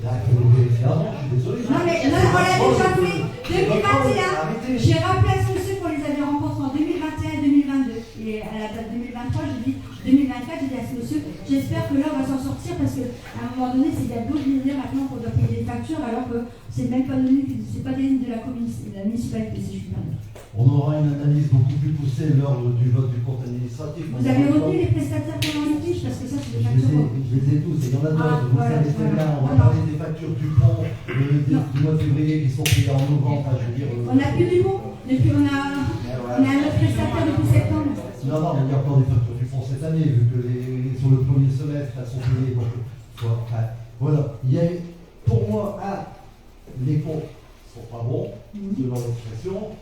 Là, je suis désolé. Non, mais là, on l'a déjà fait. 2021, j'ai rappelé à ce monsieur qu'on les avait rencontrés en 2021 et 2022. Et à la date 2023, j'ai dit 2024, j'ai dit à ce monsieur, j'espère que là, on va s'en sortir parce qu'à un moment donné, c'est de la dire maintenant qu'on doit payer des factures alors que c'est même pas donné, c'est pas des lignes de la municipalité, si je puis dire. On aura une analyse beaucoup plus poussée lors du vote du compte administratif. Vous avez retenu les prestataires qu'on en litige parce que ça, c'est des factures. Je les ai tous, et il y en a d'autres. Vous savez très bien, on va parler des factures du pont du mois de février qui sont payées en novembre. Enfin, je veux dire, on n'a plus du pont. Depuis, on a un autre prestataire depuis septembre. Non, mais il y a encore des factures du pont cette année, vu que sur le premier semestre, elles sont payées. Donc, voilà. Il y a, pour moi, les comptes ne sont pas bons, selon l'expression.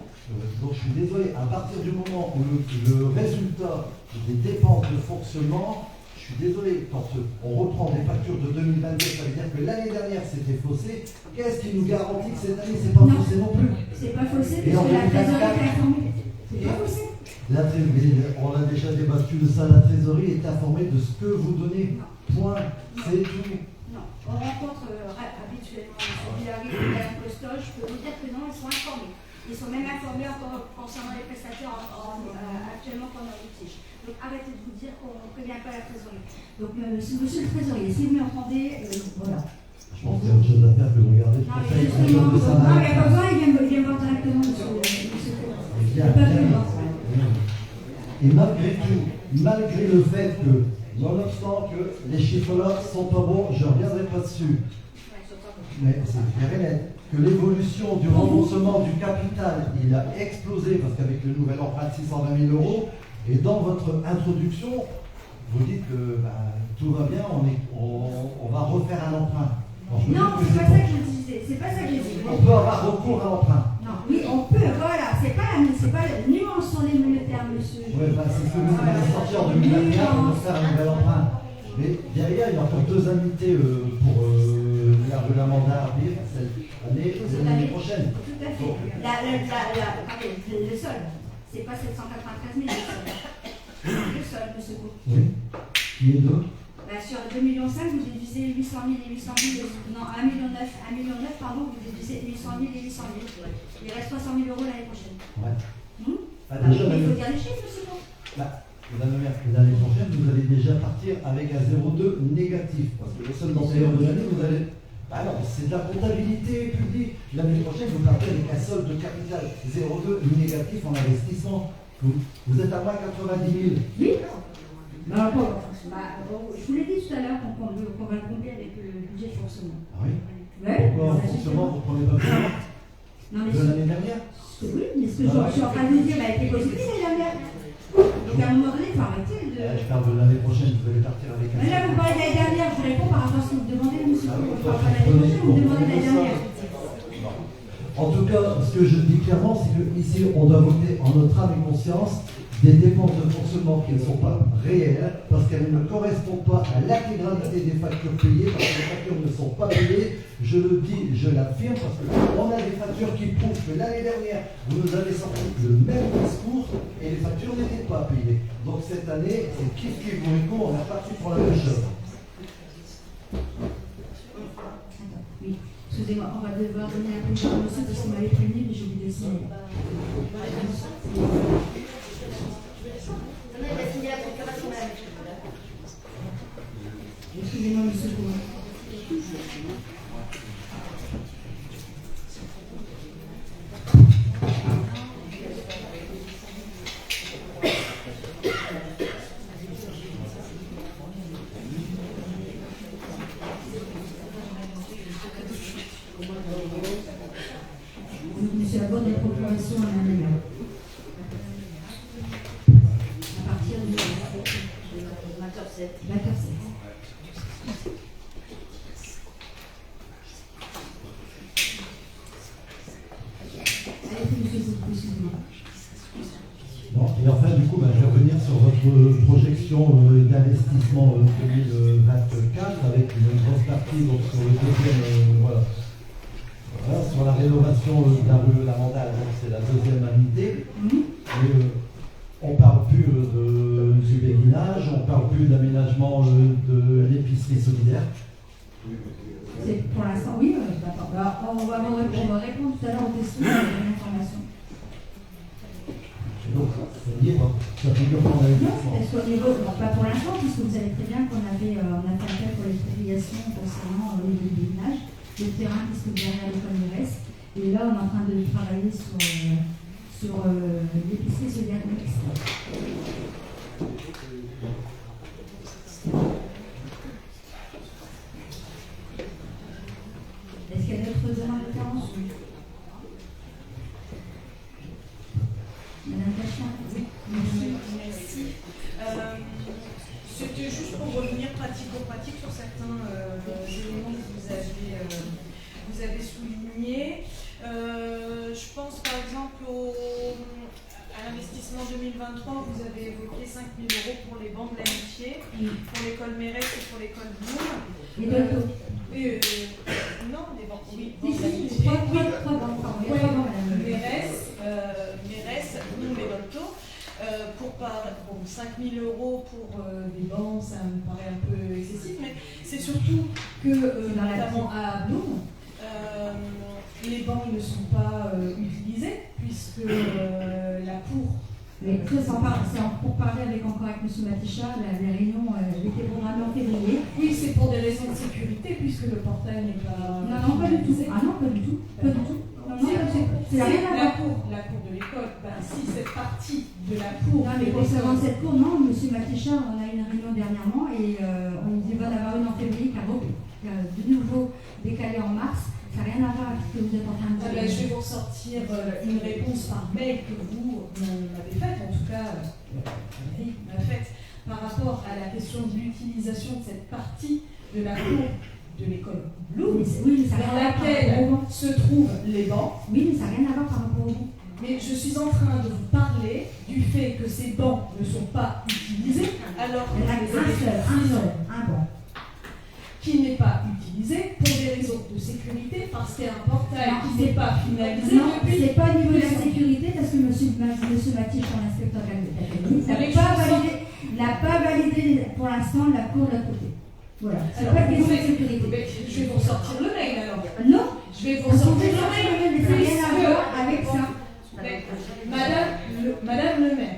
Donc je suis désolé, à partir du moment où le résultat des dépenses de fonctionnement, je suis désolé, quand on reprend des factures de 2022, ça veut dire que l'année dernière c'était faussé. Qu'est-ce qui nous garantit que cette année c'est pas faussé non plus? C'est pas faussé parce que la trésorerie est informée. C'est pas faussé. On a déjà débattu de ça, la trésorerie est informée de ce que vous donnez. Point, c'est tout. Non, on rencontre habituellement M. Villari et Mme Costoche, je peux vous dire que non, ils sont informés. Ils sont même informés encore concernant les prestataires actuellement qu'on a en litige. Donc arrêtez de vous dire qu'on ne prévient pas la trésorerie. Donc monsieur le trésorier, si vous m'entendez, voilà. Je pense qu'il y a autre chose à faire que de regarder le conseil. Non, il n'y a pas besoin, il vient voir directement monsieur. Et malgré le fait que, nonobstant que les chiffres-là ne sont pas bons, je ne reviendrai pas dessus. Mais c'est clair et net que l'évolution du remboursement du capital, il a explosé parce qu'avec le nouvel emprunt de 620 000 €, et dans votre introduction, vous dites que tout va bien, on va refaire un emprunt. Non, c'est pas ça que je disais. C'est pas ça que je disais. On peut avoir recours à l'emprunt. Non, oui, on peut, voilà. C'est pas la nuance sur les monétaires, monsieur. Oui, c'est ce que vous allez sortir en 2021 pour faire un nouvel emprunt. Mais derrière, il y a encore 2 annuités pour l'ère de la mandat arrive, l'année prochaine. Tout à fait. Le sol, c'est pas 793 000, le sol, monsieur Gou. Oui. Qui est de sur 2,5 millions, vous déduisez 800 000 et 800 000. Non, 1,9 million, pardon, vous déduisez 800 000 et 800 000. Il reste 300 000 € l'année prochaine. Ouais. Déjà, il faut dire les chiffres, monsieur Gou. Madame la maire, l'année prochaine, vous allez déjà partir avec un 0,2 négatif. Parce que le seul antérieur de l'année, vous allez. Ah non, c'est de la comptabilité publique. L'année prochaine, vous partez avec un solde de capital 0,2 négatif en investissement. Vous êtes à moins 90 000. Oui. Je vous l'ai dit tout à l'heure qu'on va le combler avec le budget de fonctionnement. Ah oui? Ouais. Pourquoi en fonctionnement, vous ne prenez pas plus de l'année dernière? Oui, mais ce que je suis en train de vous dire, elle était positive l'année dernière. Donc à un moment donné, il faut arrêter de. Je parle de l'année prochaine, vous allez partir avec un. Mais là, vous parlez de l'année dernière, je vous réponds par rapport à ce que vous demandez, monsieur. Vous parlez pas de l'année prochaine, vous demandez de l'année dernière. En tout cas, ce que je dis clairement, c'est qu'ici, on doit voter en notre âme et conscience des dépenses de fonctionnement qui ne sont pas réelles, parce qu'elles ne correspondent pas à l'intégralité des factures payées, parce que les factures ne sont pas payées. Je le dis, je l'affirme, parce qu'on a des factures qui prouvent que l'année dernière, vous nous avez sorti le même discours et les factures n'étaient pas payées. Donc cette année, c'est kiff-kiff, on est parti pour la même chose. Excusez-moi, on va devoir donner un peu de temps aussi parce qu'on m'avait prévenu, mais j'ai oublié de signer. Excusez-moi, monsieur Courant. Monsieur aborde les procurations à la main. À partir du 20h07. 20h07. Non, et enfin, du coup, je vais revenir sur votre projection d'investissement 2024 avec une grosse partie donc, sur le deuxième, voilà, sur la rénovation de la rue Lamandale, donc c'est la deuxième unité. Et, on ne parle plus du béguinage, on ne parle plus d'aménagement de l'épicerie solidaire. Pour l'instant, oui, d'accord. Alors, on va répondre tout à l'heure aux questions et aux informations. Donc, ça figure dans l'investissement. Est-ce qu'au niveau, pas pour l'instant, puisque vous savez très bien qu'on avait on a fait appel pour l'expropriation concernant le béguinage, le terrain qui se trouve derrière l'école de reste. Et là, on est en train de travailler sur l'épicerie solidaire mixte. Est-ce qu'il y a d'autres demandes d'intervention? Madame Cachin, oui. Merci. C'était juste pour revenir pratico-pratique sur certains éléments que vous avez soulignés. Je pense par exemple à l'investissement 2023, vous avez évoqué 5 000 € pour les bancs de l'amitié, pour l'école Mérès et pour l'école Bloom. Et d'autres non, des bancs, oui. Trois bancs, Mérès, Bloom et Dolto. Pour 5 000 € pour des bancs, ça me paraît un peu excessif, mais c'est surtout que, notamment à Bloom, les bancs ne sont pas utilisés, puisque la cour... Mais c'est pour parler encore avec M. Matichat, la réunion était programmée en février. Oui, c'est pour des raisons de sécurité, puisque le portail n'est pas... Non, pas du tout. Ah non, pas du tout. Pas du tout. C'est la cour de l'école. Si cette partie de la cour... Non, mais concernant cette cour, non, M. Matichat, on a eu une réunion dernièrement et on dit va en avoir une en février, car de nouveau décalé en mars. Ça n'a rien à voir avec ce que vous êtes en train de dire. Je vais vous ressortir une réponse par mail que vous m'avez faite, en tout cas, Valérie m'a faite, par rapport à la question de l'utilisation de cette partie de la cour de l'école Bloom, dans laquelle se trouvent les bancs. Oui, mais ça n'a rien à voir par rapport aux bancs. Mais je suis en train de vous parler du fait que ces bancs ne sont pas utilisés, alors que un banc qui n'est pas utilisé pour des raisons de sécurité, parce qu'il y a un portail qui n'est pas finalisé. Non, c'est pas au niveau de la sécurité, parce que M. Matichat, l'inspecteur académique, n'a pas validé pour l'instant la cour de l'autre côté. Voilà. C'est pas une question de sécurité. Je vais vous ressortir le mail alors. Non, je vais vous ressortir le mail. Mais ça n'a rien à voir avec ça. Madame le maire,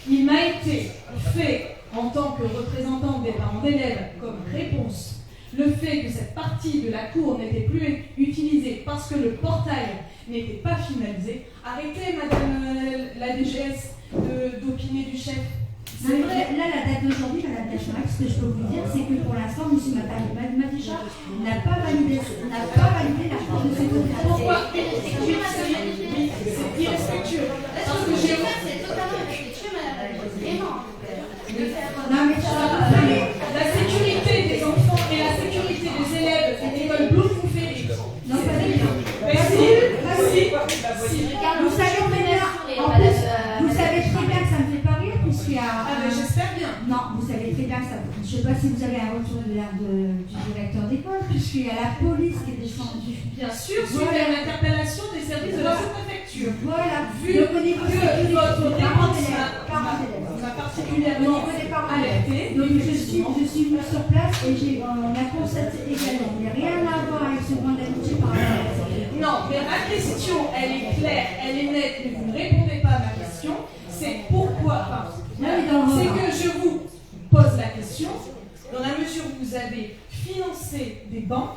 il m'a été fait en tant que représentante des parents d'élèves comme réponse le fait que cette partie de la cour n'était plus utilisée parce que le portail n'était pas finalisé. Arrêtez, madame la DGS, d'opiner du chef. C'est vrai. Là, la date d'aujourd'hui, madame Cachin, ce que je peux vous dire, c'est que pour l'instant, M. Matichat n'a pas validé la cour de sécurité. Pourquoi? C'est irrespectueux. Parce que j'ai... C'est totalement irrespectueux, madame. Vraiment. La sécurité des enfants et la sécurité des élèves de l'école Bloom vous fait rire. Non, pas du tout. Mais si. Vous savez très bien que ça ne me fait pas rire, puisqu'il y a... Ah ben j'espère bien. Non, vous savez très bien que ça... Je ne sais pas si vous avez un retour du directeur d'école, puisqu'il y a la police qui est descendue. Bien sûr, suite à l'interpellation des services de la sous-préfecture. Voilà. Vu que votre dépense m'a particulièrement alertée. Donc je suis venue sur place et on a constaté également. Il n'y a rien à voir avec ce point d'amitié par rapport à ça. Non, mais ma question, elle est claire, elle est nette, mais vous ne répondez pas à ma question. C'est pourquoi, c'est que je vous pose la question, dans la mesure où vous avez financé des bancs,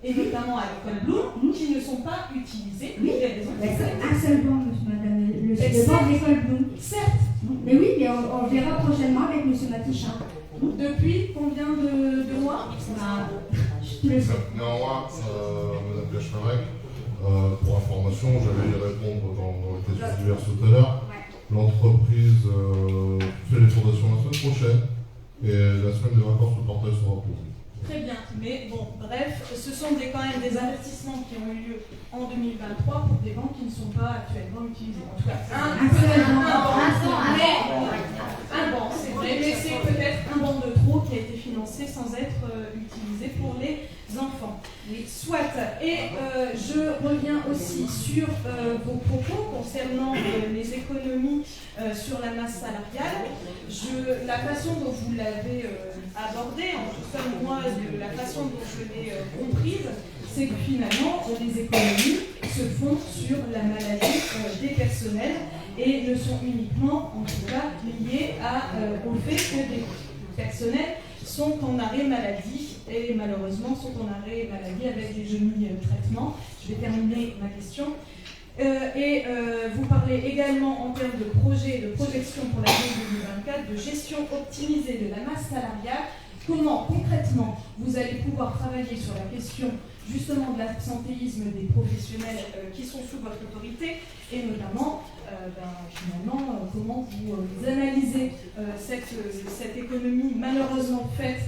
et notamment à l'école Bloom, qui ne sont pas utilisés pour des raisons. Un seul banc, madame, le banc de l'école Bloom. Certes. Mais oui, mais on verra prochainement avec M. Matichin. Depuis combien de mois? Je te le sais. Néanmoins, Madame Kachmarek, pour information, j'allais y répondre dans les questions diverses tout à l'heure. L'entreprise fait les fondations la semaine prochaine et la semaine de vacances, le portail sera posé. Très bien, mais bon, bref, ce sont quand même des investissements qui ont eu lieu en 2023 pour des banques qui ne sont pas actuellement utilisées. En tout cas, un banc, c'est vrai, mais c'est peut-être un banc de trop qui a été financé sans être utilisé pour les enfants. Soit. Et je reviens aussi sur vos propos concernant les économies sur la masse salariale. La façon dont vous l'avez abordé, en tout cas moi, de la façon dont je l'ai comprise, c'est que finalement, les économies se font sur la maladie des personnels et ne sont uniquement, en tout cas, liées au fait que des personnels sont en arrêt maladie et malheureusement sont en arrêt maladie avec des traitements. Je vais terminer ma question. Vous parlez également en termes de projet et de projection pour l'année 2024 de gestion optimisée de la masse salariale. Comment concrètement vous allez pouvoir travailler sur la question justement de l'absentéisme des professionnels qui sont sous votre autorité et notamment finalement comment vous analysez cette économie malheureusement faite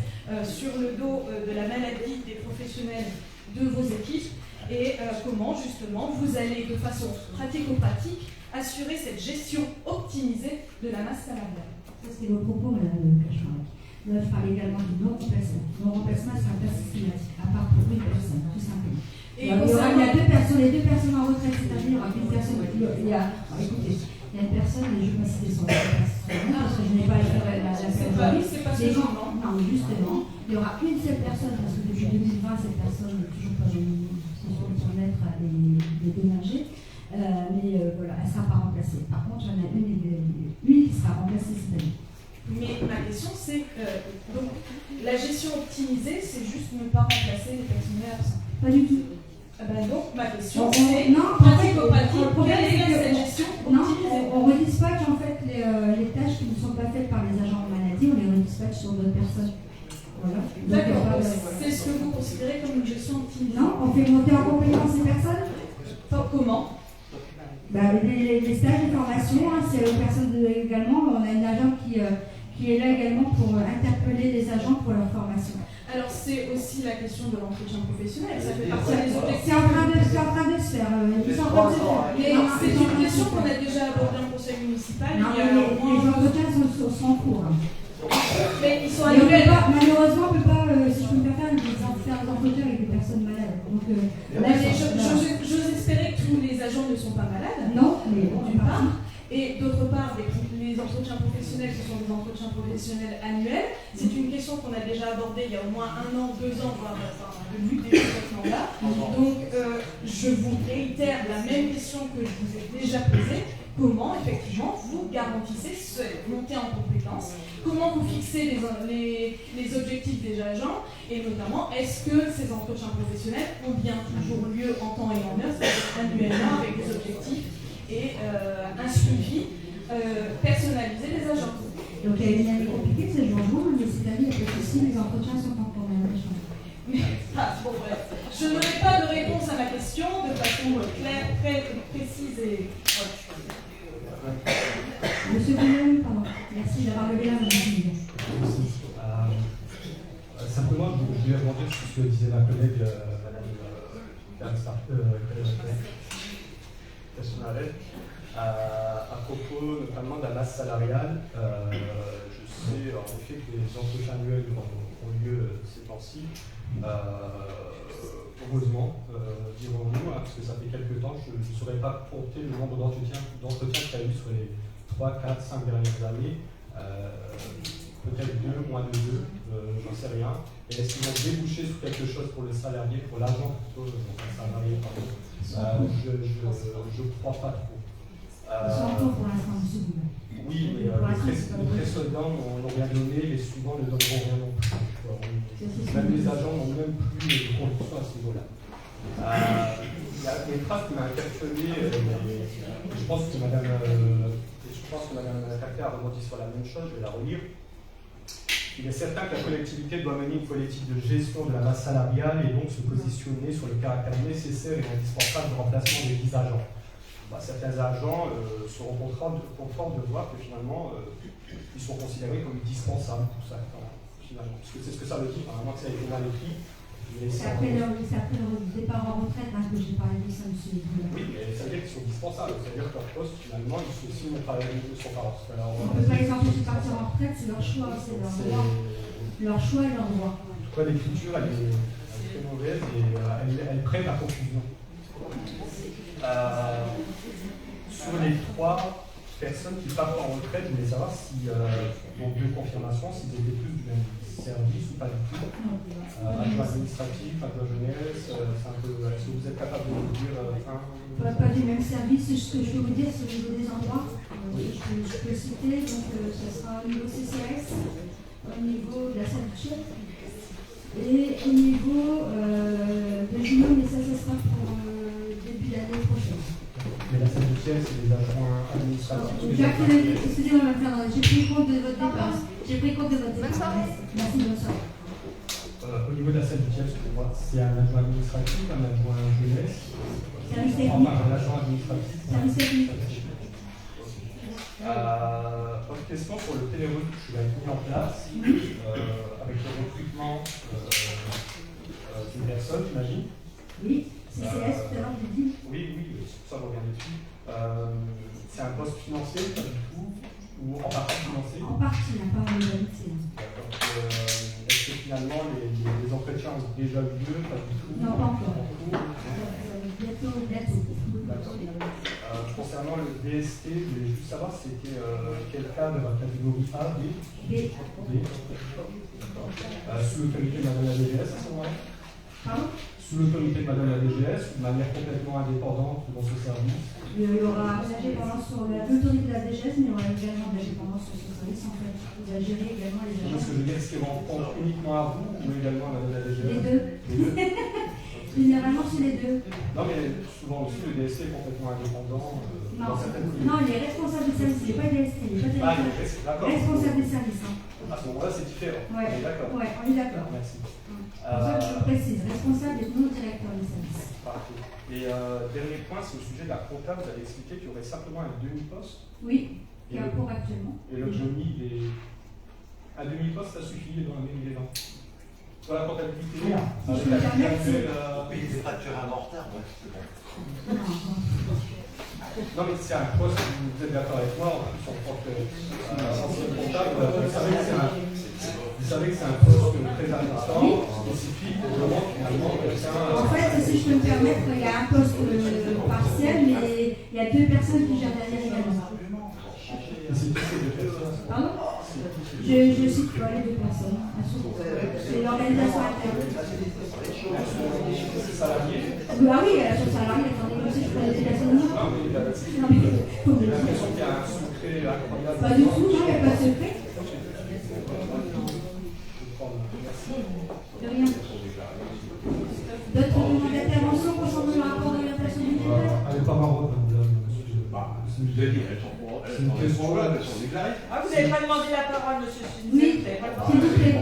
sur le dos de la maladie des professionnels de vos équipes et comment justement vous allez de façon pratico-pratique assurer cette gestion optimisée de la masse salariale. Ça c'était vos propos, Madame Kachmarek. Là, je parlais également du non-remplacement. Non-remplacement, c'est un cas systématique, à part pour une personne, tout simplement. Il y a les deux personnes en retraite cette année, il y aura une personne. Écoutez, il y a une personne, mais je ne vais pas citer son nom, parce que je n'ai pas la catégorie. C'est pas ce genre, non. Non, mais justement, il y aura une seule personne, parce que depuis 2020, cette personne n'est toujours pas sur son être et déménager. Mais voilà, elle ne sera pas remplacée. Par contre, il y en a une qui sera remplacée cette année. Mais ma question c'est, donc la gestion optimisée, c'est juste ne pas remplacer les personnels absents. Pas du tout. Donc ma question c'est, pratico-pratique, quelle est cette gestion optimisée? On redispatche en fait les tâches qui ne sont pas faites par les agents en maladie, on les redispatche sur d'autres personnes. Voilà. D'accord, c'est ce que vous considérez comme une gestion optimisée? Non, on fait monter en compétence ces personnes. Comment? Les stages de formation, c'est aux personnes également, on a une agent qui est là également pour interpeller les agents pour leur formation. Alors c'est aussi la question de l'entretien professionnel, ça fait partie des objectifs. C'est en train de se faire. Mais c'est une question qu'on a déjà abordée en conseil municipal. Les entretiens sont en cours. Mais ils sont annuels. Malheureusement, on ne peut pas, si je peux me faire des entretiens avec des personnes malades. J'ose espérer que tous les agents ne sont pas malades. Non, mais d'une part. Et d'autre part, les entretiens professionnels, ce sont des entretiens professionnels annuels. C'est une question qu'on a déjà abordée il y a au moins 1 an, 2 ans, voire depuis le début de ce moment-là. Donc, je vous réitère la même question que je vous ai déjà posée. Comment, effectivement, vous garantissez cette montée en compétences? Comment vous fixez les objectifs des agents? Et notamment, est-ce que ces entretiens professionnels ont bien toujours lieu en temps et en heure, c'est-à-dire annuellement avec des objectifs et un suivi personnalisé des agents? Donc il y a une année compliquée ce jour-là, mais cette année, il y a aussi les entretiens sont en cours. Bon, bref. Je n'aurai pas de réponse à ma question de façon claire, très précise et... Monsieur Guillaume, pardon. Merci d'avoir levé la main. Simplement, je voulais rebondir sur ce que disait ma collègue, Madame Kachmarek, à propos notamment de la masse salariale. Je sais en effet que les entretiens annuels ont lieu ces temps-ci. Heureusement, dirons-nous, parce que ça fait quelques temps, je ne saurais pas compter le nombre d'entretiens qu'il y a eu sur les 3, 4, 5 dernières années, peut-être 2, moins de 2, j'en sais rien. Et est-ce qu'ils vont déboucher sur quelque chose pour le salarié, pour l'agent plutôt, donc un salarié, pardon, je ne crois pas trop. Ils sont encore pour l'instant, monsieur Bouvet. Oui, mais les précédents n'ont rien donné, les suivants ne donneront rien non plus. Même les agents n'ont même plus de conditions à ce niveau-là. Il y a une phrase qui m'a interpellé, je pense que Mme Cacquet a rebondi sur la même chose, je vais la relire. Il est certain que la collectivité doit mener une politique de gestion de la masse salariale et donc se positionner sur le caractère nécessaire et indispensable de remplacement des 10 agents. Certains agents seront contents de voir que finalement ils sont considérés comme indispensables pour certains, finalement. Parce que c'est ce que ça veut dire, apparemment que ça a été mal écrit. C'est après leur départ en retraite que j'ai parlé de ça, monsieur. Oui, mais ça veut dire qu'ils sont indispensables. Ça veut dire que leur poste, finalement, ils sont aussi pas on ne peut pas les empêcher de partir en retraite, c'est leur choix, c'est leur droit. Leur choix et leur droit. En tout cas, l'écriture, elle est très mauvaise et elle prête à confusion. Sur les 3 personnes qui partent en retraite, je voulais savoir si, donc 2 confirmations, s'ils étaient tous du même service ou pas du tout. Adjoint administratif, adjoint jeunesse, est-ce que vous êtes capable de nous dire Pas du même service, ce que je peux vous dire, c'est au niveau des endroits. Je peux citer, donc ça sera au niveau CCS, au niveau de la salle de chef et au niveau de Juno, mais ça sera pour début d'année prochaine. Mais la salle de siège, c'est les adjoints administratifs. Excusez-moi, j'ai pris compte de votre dépense. J'ai pris compte de votre dépense. Merci, bonsoir. Au niveau de la salle de siège, excusez-moi, c'est un adjoint administratif, un adjoint jeunesse. Service technique. Enfin, un agent administratif. Service technique. Autre question sur le télérecrutement qui va être mis en place avec le recrutement d'une personne, j'imagine. Oui. CCS, tout à l'heure, je dis. Oui, c'est pour ça que je reviens dessus. C'est un poste financier, pas du tout, ou en partie financé? En partie, pas en réalité. D'accord. Est-ce que finalement les entretiens ont déjà eu lieu? Pas du tout. Non, pas encore. Bientôt. D'accord. Concernant le DST, je voulais juste savoir si c'était quel cas de la catégorie A, B? B. Sous l'autorité de Madame la DGS à ce moment-là? Pardon? Sous l'autorité de Madame la DGS, de manière complètement indépendante dans ce service. Il y aura de l'indépendance sur l'autorité de la DGS, mais il y aura également de l'indépendance sur ce service. En fait, il va gérer également les agents. Est-ce que je veux dire, est-ce qu'ils vont prendre uniquement à vous ou également à Madame la DGS? Les deux. Généralement, c'est les deux. Non, mais souvent aussi, le DST est complètement indépendant dans certaines communes. Non, il est responsable du service, il n'est pas DST, il n'est pas d'accord. responsable du service. À ce moment-là, c'est différent. Ouais. On est d'accord. Ouais, on est d'accord. Merci. Pour ça que je précise, responsable et non directeur du service. Parfait. Et dernier point, c'est au sujet de la compta. Vous avez expliqué qu'il y aurait simplement un demi-poste. Oui, qui est en cours actuellement. Et l'autonomie des. Un demi-poste, ça suffit dans l'année 2020. Sur la comptabilité, Alors, si je peux me permettre, payer des factures inventaires, ouais, c'est bon. Non, mais c'est un poste, vous êtes d'accord avec moi, en plus en tant qu'ancien comptable, vous savez que c'est un poste très important, spécifique, et vraiment finalement quelqu'un. En fait, si je peux me permettre, il y a un poste partiel, mais il y a 2 personnes qui gèrent derrière également. Et c'est qui ces 2 personnes? Pardon? Je cite pas les 2 personnes. C'est l'organisation interne. C'est salarié? Ah oui, sur salarié, attendez, je connais des personnes. Non, mais j'ai l'impression qu'il y a un secret incroyable. Pas du tout, non, il n'y a pas de secret. De rien. D'autres demandes d'intervention concernant le rapport d'orientation budgétaire? Elle n'est pas marrante, madame. Je vous ai dit, elles sont là, elles sont déclarées. Ah, vous n'avez pas demandé la parole, monsieur Sunzet? Oui, s'il vous plaît.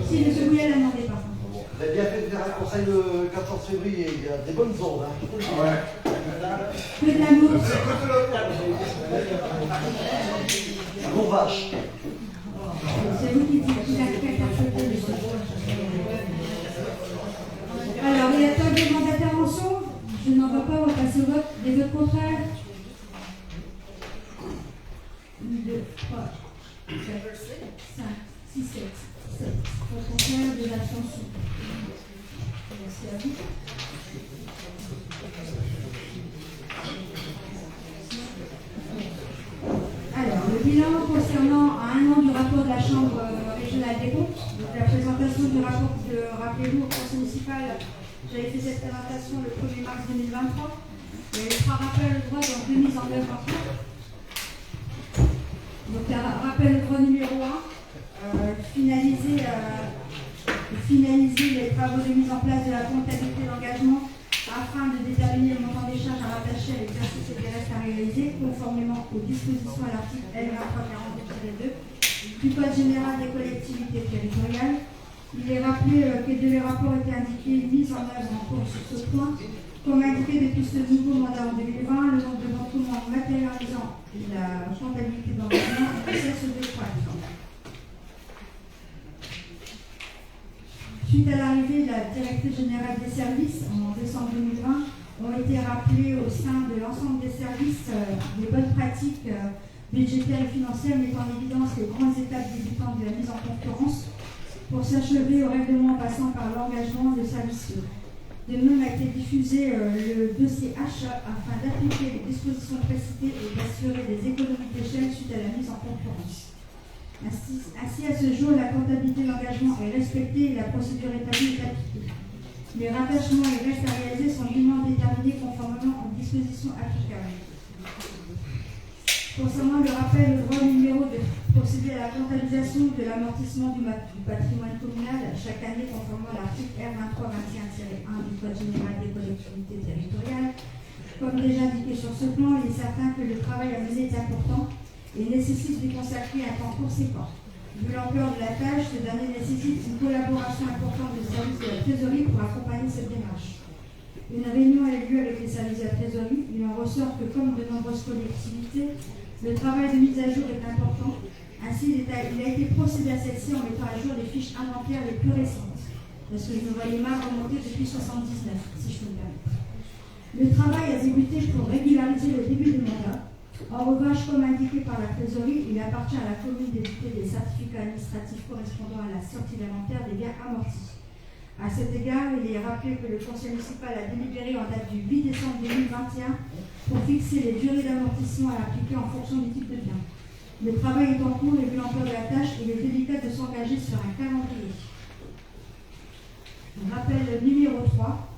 Si monsieur Bouillet l'a demandé, par contre. Vous avez bien fait de faire un conseil le 14 février, il y a des bonnes ondes. Hein. Ouais. Que de l'amour. Bon vache. C'est vous qui dites qu'il a accepté, monsieur. Alors, il y a pas de demande d'intervention? Je n'en vois pas, on va passer au vote. Des votes contraires? 1, 2, 3, 4, 5, 6, 7. Vote contraire, des abstentions. Merci à vous. bilan concernant à un an du rapport de la Chambre régionale des comptes. Donc, la présentation du rapport, rappelez-vous, au conseil municipal, j'avais fait cette présentation le 1er mars 2023. Il y a eu 3 rappels de droit donc 2 mises en œuvre en cours. Donc, un rappel de droit numéro 1, finaliser les travaux de mise en place de la comptabilité d'engagement afin de déterminer le montant des charges à rattacher à l'exercice et des restes à réaliser, conformément aux dispositions à l'article L2342-2 du Code général des collectivités territoriales. Il est rappelé que les rapports étaient indiqués mise en œuvre en cours sur ce point. Comme indiqué depuis ce nouveau mandat en 2020, le nombre de documents matérialisant la comptabilité d'engagement ne cesse de croître. Suite à l'arrivée de la directrice générale des services en décembre 2020, ont été rappelés au sein de l'ensemble des services des bonnes pratiques budgétaires et financières mettant en évidence les grandes étapes débutantes de la mise en concurrence pour s'achever au règlement en passant par l'engagement de services. De même a été diffusé le dossier achat afin d'appliquer les dispositions précitées et d'assurer des économies d'échelle suite à la mise en concurrence. Ainsi, à ce jour, la comptabilité d'engagement est respectée et la procédure établie est appliquée. Les rattachements et restes à réaliser sont dûment déterminés conformément aux dispositions applicables. Concernant le rappel au droit numéro de procéder à la comptabilisation de l'amortissement du patrimoine communal chaque année conformément à l'article R2321-1 du Code général des collectivités territoriales. Comme déjà indiqué sur ce plan, il est certain que le travail à mener est important et nécessite de consacrer un temps conséquent. Vu l'ampleur de la tâche, ce dernier nécessite une collaboration importante des services de la trésorerie pour accompagner cette démarche. Une réunion a eu lieu avec les services de la trésorerie. Il en ressort que, comme de nombreuses collectivités, le travail de mise à jour est important. Ainsi, il a été procédé à celle-ci en mettant à jour les fiches inventaires les plus récentes. Parce que je me voyais mal remonter depuis 1979, si je peux me permettre. Le travail a débuté pour régulariser le début du mandat. En revanche, comme indiqué par la trésorerie, il appartient à la commune d'éditer des certificats administratifs correspondant à la sortie d'inventaire des biens amortis. À cet égard, il est rappelé que le conseil municipal a délibéré en date du 8 décembre 2021 pour fixer les durées d'amortissement à appliquer en fonction du type de bien. Le travail est en cours et vu l'ampleur de la tâche, il est délicat de s'engager sur un calendrier. Rappel numéro 3.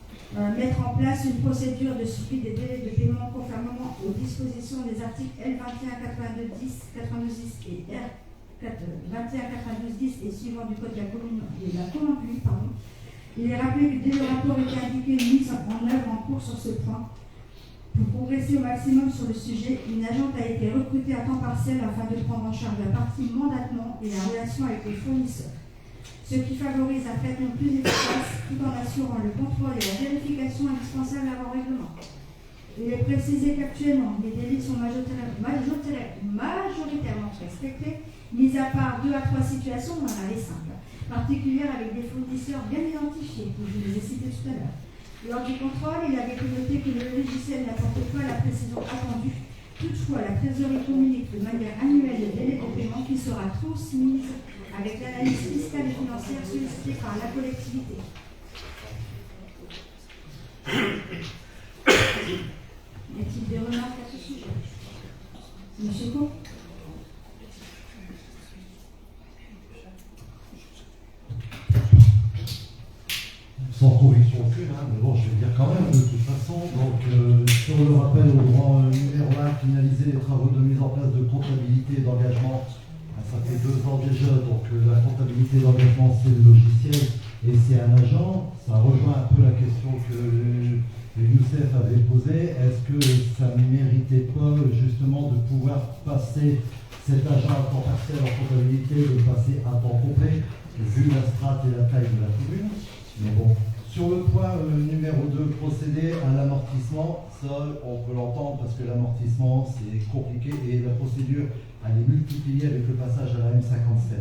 Mettre en place une procédure de suivi des délais de paiement conformément aux dispositions des articles L21-92-10 et R21-92-10 et suivant du Code de la commune publique. Il est rappelé que dès le rapport était indiqué une mise en œuvre en cours sur ce point. Pour progresser au maximum sur le sujet, une agente a été recrutée à temps partiel afin de prendre en charge la partie mandatement et la relation avec les fournisseurs, ce qui favorise un traitement plus efficace tout en assurant le contrôle et la vérification indispensables avant règlement. Il est précisé qu'actuellement, les délais sont majoritairement respectés, mis à part 2 à 3 situations, on en a les simples, particulières avec des fournisseurs bien identifiés, que je les ai cités tout à l'heure. Lors du contrôle, il avait été noté que le logiciel n'apporte pas la précision attendue. Toutefois, la trésorerie communique de manière annuelle le délai de paiement qui sera transmise avec l'analyse fiscale et financière sollicitée par la collectivité. Y a-t-il des remarques à ce sujet? Monsieur Co? Sans correction aucune, mais bon, je vais dire quand même de toute façon. Donc, sur le rappel au droit numéro 1, finaliser les travaux de mise en place de comptabilité et d'engagement. Ça fait 2 ans déjà, donc la comptabilité d'engagement, c'est le logiciel et c'est un agent. Ça rejoint un peu la question que Youssef avait posée. Est-ce que ça ne méritait pas justement de pouvoir passer cet agent à temps partiel en comptabilité, de passer à temps complet, vu la strate et la taille de la commune? Mais bon, sur le point numéro 2, procéder à l'amortissement, ça on peut l'entendre parce que l'amortissement c'est compliqué et la procédure elle est multipliée avec le passage à la M57.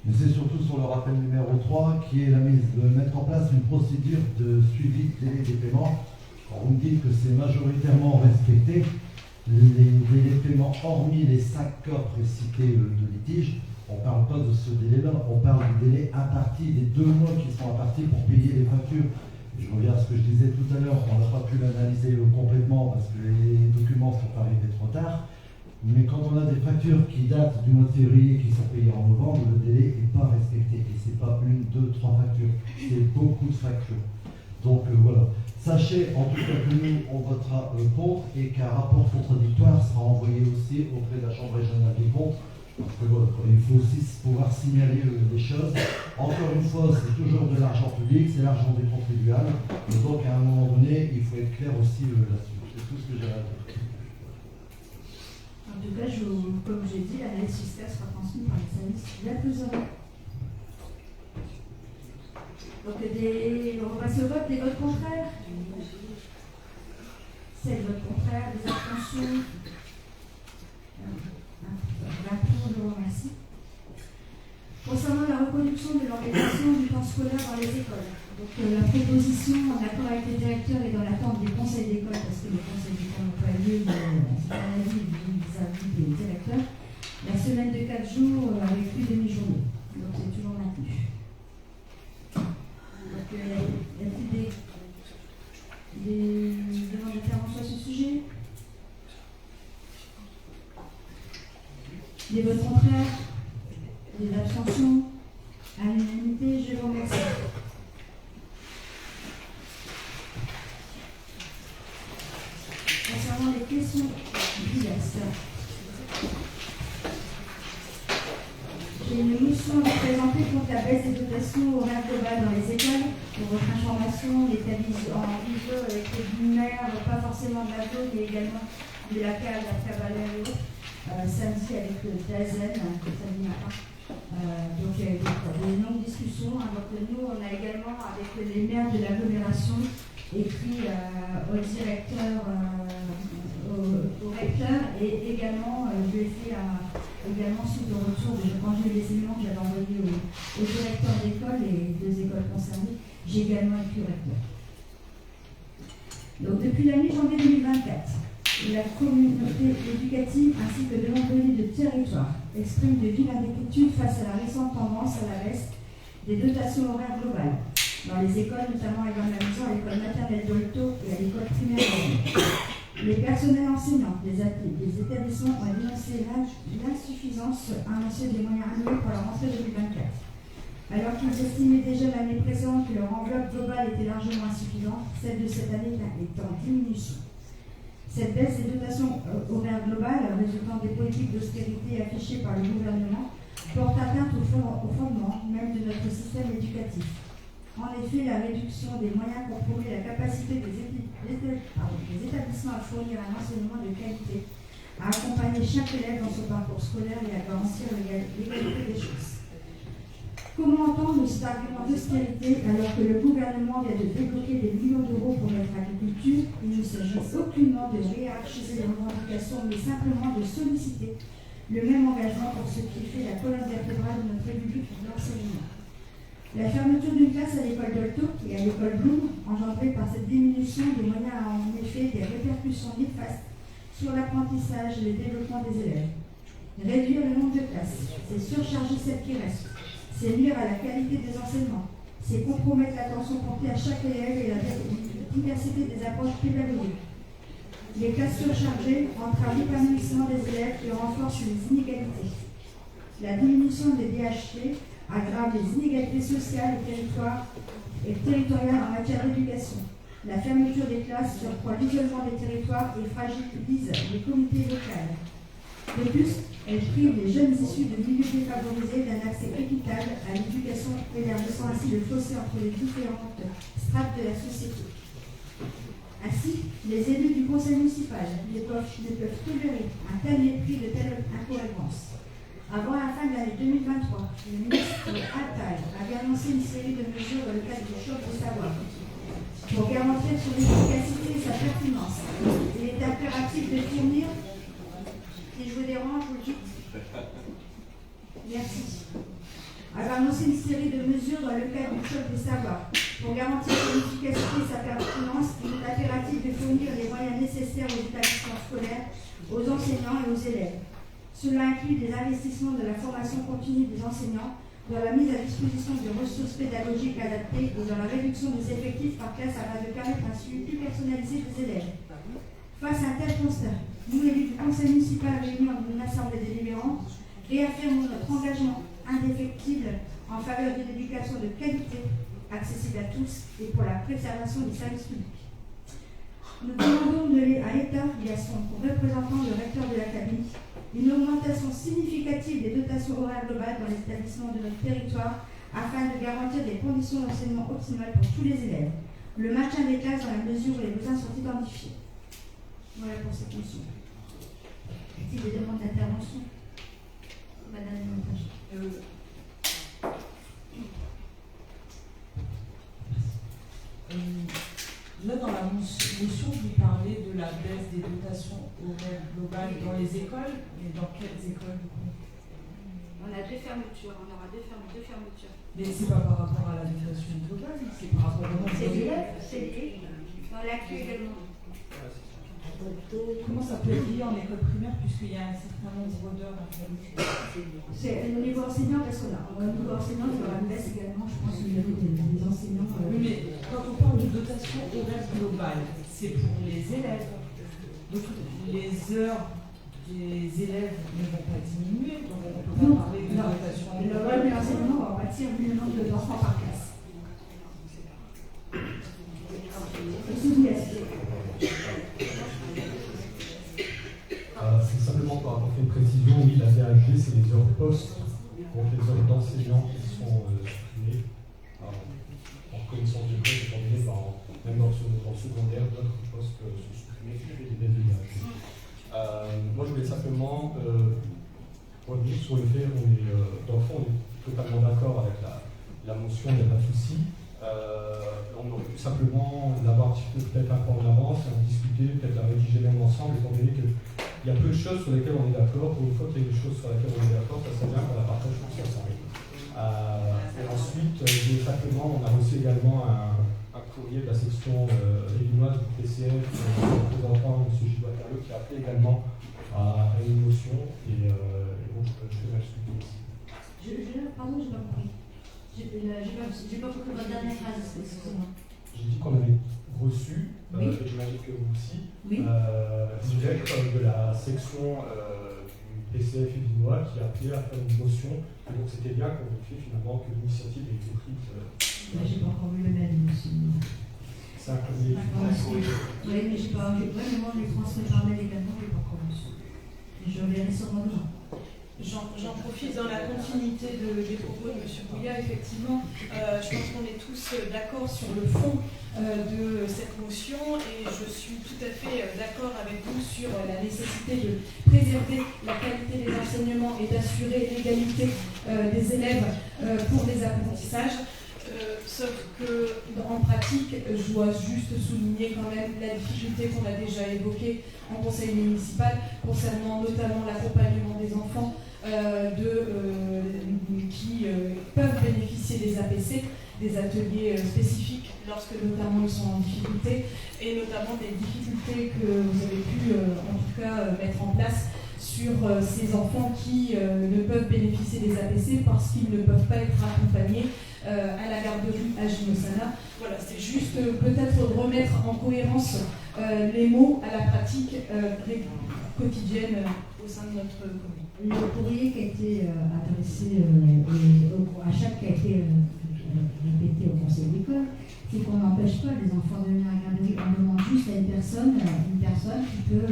Mais c'est surtout sur le rappel numéro 3 qui est de mettre en place une procédure de suivi de délai des paiements. Alors vous me dites que c'est majoritairement respecté, les délais de paiement hormis les 5 cas précités de litige. On ne parle pas de ce délai-là, on parle du délai imparti, des 2 mois qui sont impartis pour payer les factures. Je reviens à ce que je disais tout à l'heure, on n'a pas pu l'analyser complètement parce que les documents sont arrivés trop tard. Mais quand on a des factures qui datent du mois de février qui sont payées en novembre, le délai n'est pas respecté. Et ce n'est pas une, deux, trois factures, c'est beaucoup de factures. Donc voilà. Sachez en tout cas que nous, on votera contre et qu'un rapport contradictoire sera envoyé aussi auprès de la Chambre régionale des comptes. Parce que voilà, il faut aussi pouvoir signaler les choses. Encore une fois, c'est toujours de l'argent public, c'est l'argent des contribuables. Et donc à un moment donné, il faut être clair aussi là-dessus. C'est tout ce que j'ai à dire. En tout cas, comme j'ai dit, l'analyse fiscale sera transmise par les services d'appeleurs. Donc, on va passer au vote des votes contraires. C'est le vote contraire, des abstentions. Je vous remercie. Concernant la reconduction de l'organisation du temps scolaire dans les écoles, donc la proposition en accord avec les directeurs et dans l'attente des conseils d'école, parce que le conseil d'école n'a pas lieu, c'est un avis vis-à-vis des directeurs, la semaine de 4 jours avec plus de demi-journée. Donc c'est toujours maintenu. Donc y a-t-il des demandes d'intervention à ce sujet? Des votes contraires? Des abstentions? À l'unanimité, je vous remercie. Concernant les questions diverses, j'ai une motion à vous présenter contre la baisse des dotations horaires globales dans les écoles. Pour votre information, les établissements en visio avec les binaires, pas forcément de la zone, mais également de la CAL, la Cavalère, samedi avec le DAZEN, samedi matin. Donc il y a eu des longues discussions. Donc nous, on a également, avec les maires de l'agglomération, écrit au directeur, au recteur, et également, je lui ai fait également suite au retour, quand j'ai eu les éléments que j'avais envoyés au directeur d'école et des écoles concernées, j'ai également écrit au recteur. Donc depuis la mi-janvier 2024, la communauté éducative ainsi que de nombreux élus de territoire expriment de vives inquiétudes face à la récente tendance à la baisse des dotations horaires globales dans les écoles, notamment à Maison, à l'école maternelle d'Olto et à l'école primaire. Les personnels enseignants des établissements ont dénoncé l'insuffisance annoncée des moyens annuels pour la rentrée 2024. Alors qu'ils estimaient déjà l'année précédente que leur enveloppe globale était largement insuffisante, celle de cette année est en diminution. Cette baisse des dotations horaires globales, résultant des politiques d'austérité affichées par le gouvernement, porte atteinte au fondement même de notre système éducatif. En effet, la réduction des moyens compromet la capacité des établissements à fournir un enseignement de qualité, à accompagner chaque élève dans son parcours scolaire et à garantir l'égalité des chances. Comment entendre cet argument d'austérité alors que le gouvernement vient de débloquer des millions d'euros pour notre agriculture? Il ne s'agit aucunement de hiérarchiser les revendications, mais simplement de solliciter le même engagement pour ce qui fait la colonne vertébrale de notre République de l'enseignement. La fermeture d'une classe à l'école d'Olto et à l'école Bloom, engendrée par cette diminution des moyens, a en effet des répercussions néfastes sur l'apprentissage et le développement des élèves. Réduire le nombre de classes, c'est surcharger celles qui restent, c'est nuire à la qualité des enseignements, c'est compromettre l'attention portée à chaque élève et la diversité des approches pédagogiques. Les classes surchargées entravent l'épanouissement des élèves et renforcent les inégalités. La diminution des DHT aggrave les inégalités sociales et territoriales en matière d'éducation. La fermeture des classes surcroît l'isolement des territoires et fragilise les comités locales. De plus, elle prive les jeunes issus de milieux défavorisés d'un accès équitable à l'éducation, élargissant ainsi le fossé entre les différentes strates de la société. Ainsi, les élus du conseil municipal ne peuvent tolérer un tel mépris, de telle incohérence. Avant la fin de l'année 2023, le ministre Attal avait annoncé une série de mesures dans le cadre du choc de savoir. Pour garantir son efficacité et sa pertinence, il est impératif de fournir, si je vous dérange, vous le dites. Merci. Avait annoncé une série de mesures dans le cadre du choc des savoirs. Pour garantir son efficacité et sa pertinence, il est impératif de fournir les moyens nécessaires aux établissements scolaires, aux enseignants et aux élèves. Cela inclut des investissements de la formation continue des enseignants, dans la mise à disposition de ressources pédagogiques adaptées et dans la réduction des effectifs par classe afin de permettre un suivi plus personnalisé des élèves. Face à un tel constat, nous, élus du Conseil municipal réunis en une assemblée délibérante, réaffirmons notre engagement indéfectible en faveur d'une éducation de qualité, accessible à tous et pour la préservation des services publics. Nous demandons à l'État, via son représentant, le recteur de l'académie, une augmentation significative des dotations horaires globales dans les établissements de notre territoire afin de garantir des conditions d'enseignement optimales pour tous les élèves, le maintien des classes dans la mesure où les besoins sont identifiés. Voilà pour cette motion. Y a-t-il des demandes d'intervention? Madame la Ministre. Là, dans la motion, vous parlez de la baisse des dotations horaires globales dans les écoles, mais dans quelles écoles du coup? On a deux fermetures, on aura deux fermetures. Mais c'est pas par rapport à la dotation globale, c'est par rapport au nombre d'élèves. C'est lié. Dans l'accueil également. Comment ça peut être lié en école primaire puisqu'il y a un certain nombre d'heures à faire? C'est au niveau enseignant, parce qu'on a au niveau enseignant, il y aura une baisse également, je pense, au niveau des enseignants. Oui, mais quand on parle de dotation horaire globale, c'est pour les élèves. Donc les heures des élèves ne vont pas diminuer, donc on ne peut pas parler de dotation. Le rôle de l'enseignement va bâtir le nombre d'enfants par classe. C'est simplement pour apporter une précision, oui, la DAG, c'est les heures post, donc les heures d'enseignants qui sont supprimées en connaissance de cause, étant donné même dans le secondaire, d'autres postes sont supprimés et des DAG. Moi, je voulais simplement revenir sur le fait qu'on est, dans le fond, on est totalement d'accord avec la motion, il n'y a pas de souci. On aurait pu simplement l'avoir peut-être un peu en avance, en discuter, peut-être la rédiger même ensemble, étant donné qu'il y a peu de choses sur lesquelles on est d'accord. Pour une fois qu'il y a des choses sur lesquelles on est d'accord, ça serait bien qu'on la partage tous ensemble. Et ensuite, simplement, on a reçu également un courrier de la section élinoise du PCF, représentant M. Gilles Waterloo, qui a appelé également à une motion, et donc je vais m'expliquer ici. Pardon, je n'ai pas compris. J'ai pas compris votre dernière phrase, excusez-moi. J'ai dit qu'on avait reçu, oui. Et j'imagine que vous aussi, oui. Une lettre de la section du PCF élinois qui a appelé à faire une motion. Et donc c'était bien qu'on ait fait finalement que l'initiative ait été prise. J'ai pas encore vu le mail, monsieur. C'est un courrier. Oui, mais j'ai pas vu. Oui, mais moi, je l'ai transmis par mail également, je n'ai pas encore reçu. Je verrai sur mon nom. J'en profite dans la continuité des propos de M. Bouillard. Effectivement, je pense qu'on est tous d'accord sur le fond de cette motion et je suis tout à fait d'accord avec vous sur la nécessité de préserver la qualité des enseignements et d'assurer l'égalité des élèves pour les apprentissages. Sauf que en pratique, je dois juste souligner quand même la difficulté qu'on a déjà évoquée en conseil municipal concernant notamment l'accompagnement des enfants qui peuvent bénéficier des APC, des ateliers spécifiques lorsque notamment ils sont en difficulté, et notamment des difficultés que vous avez pu en tout cas mettre en place sur ces enfants qui ne peuvent bénéficier des APC parce qu'ils ne peuvent pas être accompagnés à la garderie à Ginossana. Voilà, c'est juste peut-être remettre en cohérence les mots à la pratique quotidienne au sein de notre commune. Le courrier qui a été adressé à chaque qui a été répété au conseil d'école, c'est qu'on n'empêche pas les enfants de venir à la garderie. On demande juste à une personne qui peut,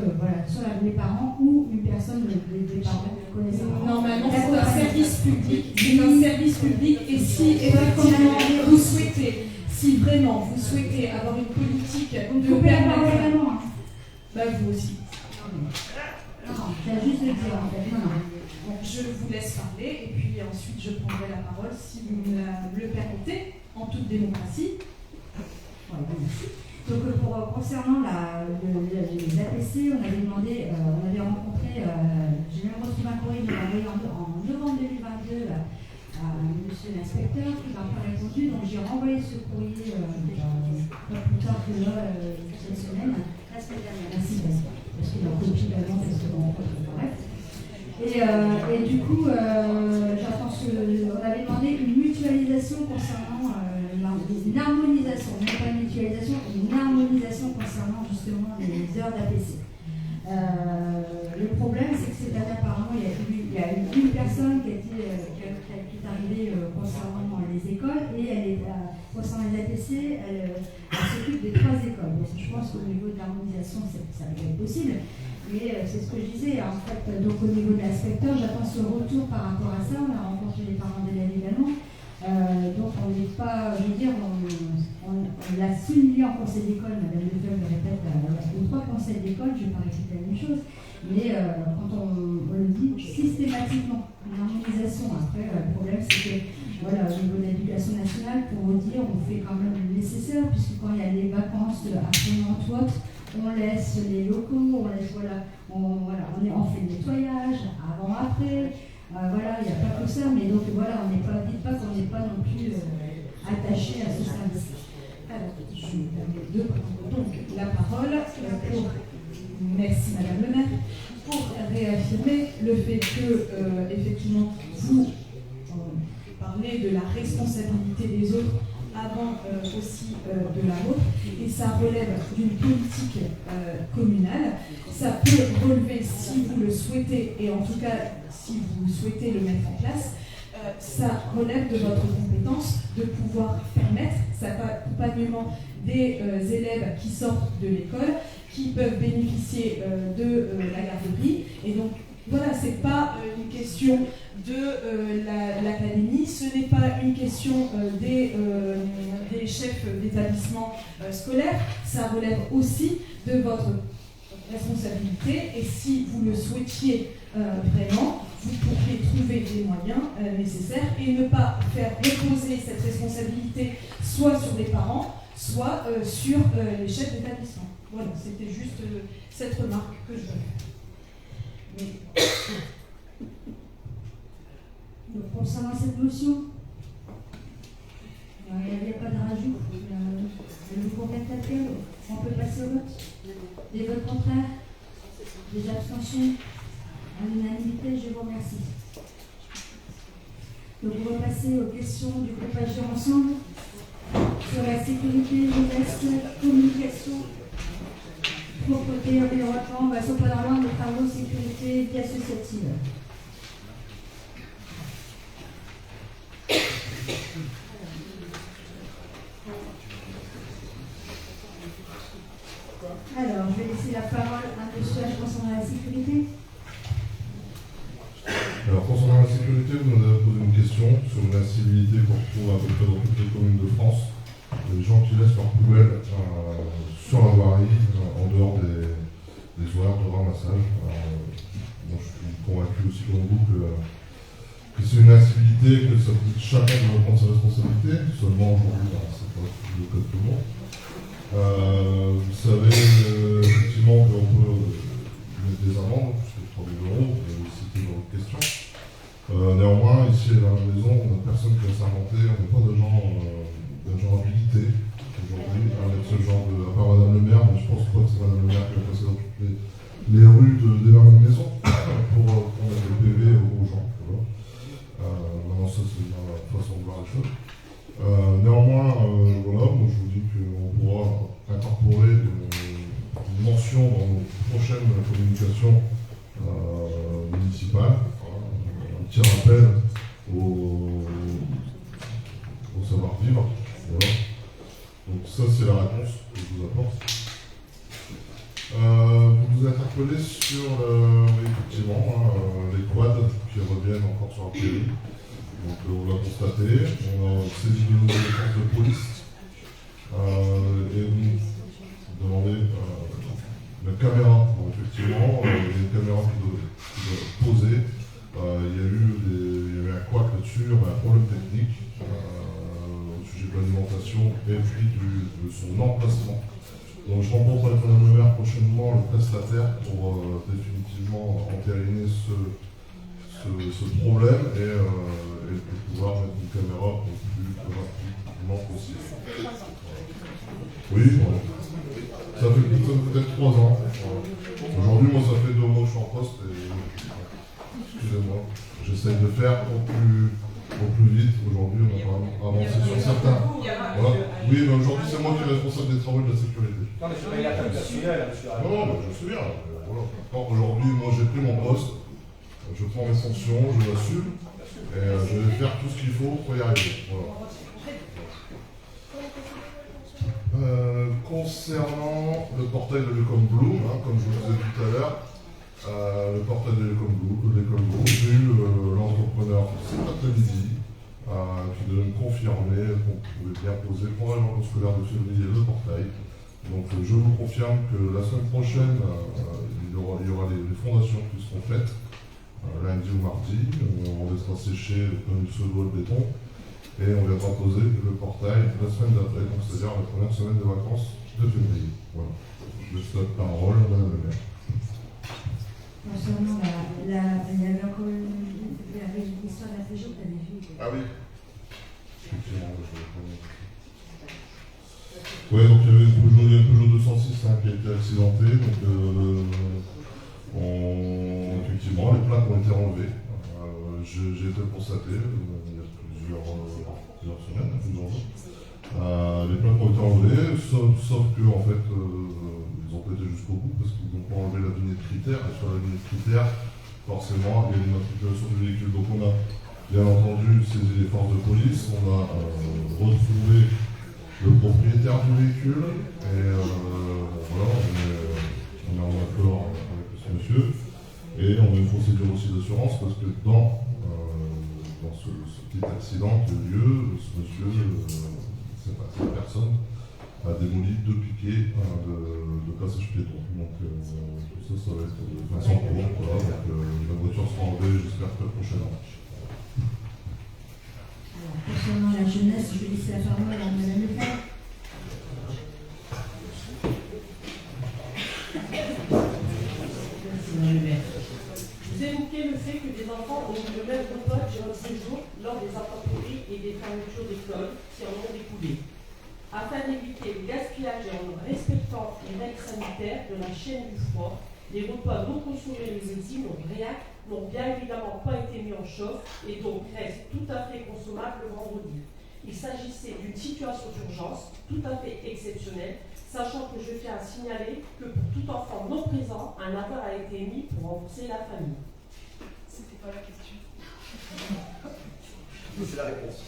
soit les parents ou une personne des parents connaissants. Normalement, c'est un service public. C'est un service public et si effectivement vous souhaitez, si vraiment vous souhaitez avoir une politique de permettre, bah vous aussi. Non, c'est juste le dire en fait. Non. Bon, je vous laisse parler et puis ensuite je prendrai la parole si vous me le permettez, en toute démocratie. Voilà, merci. Donc concernant les APC, on avait demandé, on avait rencontré, j'ai même reçu un courrier que j'avais envoyé en novembre 2022 à monsieur l'inspecteur qui m'a pas répondu, donc j'ai renvoyé ce courrier pas plus tard que là, cette semaine, la semaine dernière. Merci, parce qu'il a copié également, parce que bref. Et du coup, j'entends on avait demandé une mutualisation concernant une harmonisation, même pas une mutualisation, une harmonisation concernant justement les heures d'APC. Le problème, c'est que cette année, apparemment, il y a une personne qui est arrivée concernant les écoles et concernant les APC, elle s'occupe des 3 écoles. Donc, je pense qu'au niveau de l'harmonisation, ça va être possible. Mais c'est ce que je disais, en fait, donc au niveau de l'inspecteur, j'attends ce retour par rapport à ça. On a rencontré les parents d'élèves également. Donc on n'est pas, je veux dire, on l'a souligné en conseil d'école, Madame Lefebvre le répète, aux 3 conseils d'école, je ne vais pas répéter la même chose, mais quand on le dit systématiquement, une harmonisation. Après, le problème c'est que, voilà, au niveau de l'éducation nationale, pour vous dire, on fait quand même le nécessaire, puisque quand il y a les vacances après Nantes, on laisse les locaux, on laisse, on fait le nettoyage, avant, après. Voilà, il n'y a pas que ça, mais donc voilà, dites pas qu'on n'est pas non plus attaché à ce service. Alors, je me permets de prendre donc la parole pour, merci Madame le maire, pour réaffirmer le fait que, effectivement, vous parlez de la responsabilité des autres avant aussi de la vôtre, et ça relève d'une politique communale. Ça peut relever, si vous le souhaitez, et en tout cas si vous souhaitez le mettre en place, ça relève de votre compétence de pouvoir permettre cet accompagnement des élèves qui sortent de l'école, qui peuvent bénéficier de la garderie. Et donc voilà, ce n'est pas une question de l'académie, ce n'est pas une question des chefs d'établissement scolaire, ça relève aussi de votre responsabilité, et si vous le souhaitiez vraiment, vous pourriez trouver les moyens nécessaires et ne pas faire reposer cette responsabilité soit sur les parents, soit sur les chefs d'établissement. Voilà, c'était juste cette remarque que je voulais faire. Donc, concernant cette motion, il n'y a pas de rajout. Je vous contacte à terre. On peut passer au vote. Des votes contraires, des abstentions, à l'unanimité, je vous remercie. Donc, on va passer aux questions du groupe Agir Ensemble sur la sécurité, jeunesse, communication, propreté, environnement, on va sauter dans l'ordre de travaux, sécurité, vie associative. Alors, je vais laisser la parole à M. H concernant la sécurité. Alors, concernant la sécurité, vous nous avez posé une question sur une incivilité qu'on retrouve à peu près dans toutes les communes de France. Les gens qui laissent leurs poubelles sur la voirie, en dehors des horaires de ramassage. Moi, je suis convaincu aussi comme vous que c'est une incivilité, que chacun doit prendre sa responsabilité. Seulement aujourd'hui, c'est pas le cas de tout le monde. Vous savez effectivement qu'on peut mettre des amendes, jusqu'à 3 000 €, c'était dans votre question. Néanmoins, ici à la maison, on n'a personne qui va s'inventer, on n'est pas de gens habilités aujourd'hui à mettre ce genre de. À part Madame le maire, mais je pense pas que c'est Madame le maire qui va passer dans toutes les rues des maisons pour mettre des PV aux gens. Maintenant, ça c'est ma façon de voir les choses. Néanmoins, voilà, moi je vous dis qu'on pourra incorporer une mention dans nos prochaines communications municipales, un petit rappel au savoir-vivre. Voilà. Donc ça c'est la réponse que je vous apporte. Vous vous interpellez sur effectivement les quads qui reviennent encore sur la prairie. Donc on l'a constaté, on a saisi de nouvelles forces de police et vous demandez la caméra. Donc, effectivement, il y a une caméra qui doit poser. Il y a eu un couac là-dessus, un problème technique au sujet de l'alimentation et puis de son emplacement. Donc je rencontre avec Madame le maire prochainement le prestataire pour définitivement entériner ce problème et pouvoir mettre une caméra le plus rapidement possible. Oui, voilà. Ça fait peut-être 3 ans. Aujourd'hui, moi, ça fait 2 mois que je suis en poste et excusez-moi, j'essaye de faire au plus au plus vite. Aujourd'hui, on a pas avancé sur certains. Voilà. Oui, mais aujourd'hui, c'est moi qui est responsable des travaux de la sécurité. Non, mais c'est pas une attaque personnelle, monsieur. Non, mais je sais bien. Voilà. Aujourd'hui, moi, j'ai pris mon poste. Je prends mes fonctions, je l'assume. Et je vais faire tout ce qu'il faut pour y arriver. Voilà. Concernant le portail de l'école Bloom, comme je vous disais tout à l'heure, le portail de l'école Bloom, j'ai eu l'entrepreneur cet après-midi qui devait me confirmer qu'on pouvait bien poser pour la rentrée scolaire de février le portail. Donc je vous confirme que la semaine prochaine, il y aura les fondations qui seront faites, lundi ou mardi. On laissera sécher comme il se doit le béton. Et on viendra poser le portail la semaine d'après, donc c'est-à-dire la première semaine de vacances de février. Voilà. Je laisse la parole à Madame le maire. Concernant il y avait encore l'histoire de la FG que tu avais vue. Ah oui. Effectivement, je vais prendre. Oui, donc il y avait une Peugeot 206 qui a été accidentée. Donc, effectivement, les plaques ont été enlevées. J'ai été constaté il y a plusieurs semaines, plusieurs jours. Les plaques ont été enlevées, sauf que en fait, ils ont pas été jusqu'au bout parce qu'ils n'ont pas enlevé la vignette critère. Et sur la vignette critère, forcément, il y a l'immatriculation du véhicule. Donc on a bien entendu saisi les forces de police, on a retrouvé le propriétaire du véhicule et voilà, on est en accord avec ce monsieur. Et on a une procédure aussi d'assurance parce que dans ce petit accident qui a eu lieu, ce monsieur, cette personne, a démoli 2 piquets de passage piéton. Donc tout ça va être sans courant. Voilà, donc la voiture sera enlevée, j'espère, très prochainement. Alors, concernant la jeunesse, je vais laisser la parole à Madame Leclerc. Vous évoquez le fait que des enfants ont eu le même repas durant le séjour lors des intempéries et des fermetures d'écoles qui en ont découlé. Afin d'éviter le gaspillage et en respectant les règles sanitaires de la chaîne du froid, les repas non consommés les midi n'ont bien évidemment pas été mis en chauffe et donc restent tout à fait consommables le vendredi. Il s'agissait d'une situation d'urgence tout à fait exceptionnelle, sachant que je tiens à signaler que pour tout enfant non présent, un appel a été mis pour rembourser la famille. C'était pas la question. C'est la réponse.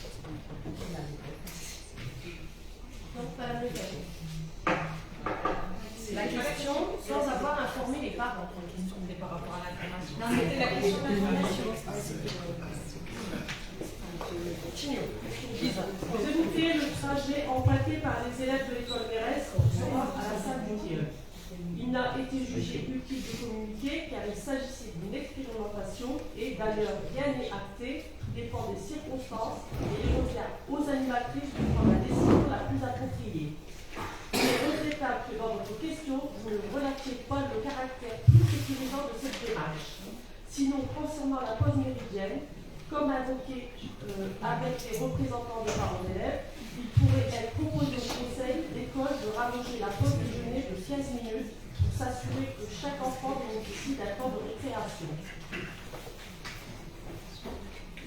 Donc, Madame Le Cachet. C'est la question sans avoir informé les parents. C'était par rapport à l'information. Non, mais c'était la question d'information. Vous évoquez le trajet emprunté par les élèves de l'école Mérès à la salle du tir. Il n'a été jugé utile de communiquer car il s'agissait d'une expérimentation et d'ailleurs rien n'est acté, tout dépend des circonstances et il revient aux animatrices de prendre la décision la plus appropriée. Il est regrettable que dans votre question, vous ne relatiez pas le caractère plus sécurisant de cette démarche. Sinon, concernant la pause méridienne, comme invoqué avec les représentants des parents d'élèves, il pourrait être proposé au conseil d'école de rallonger la pause déjeuner de 15 minutes pour s'assurer que chaque enfant bénéficie d'un temps de récréation.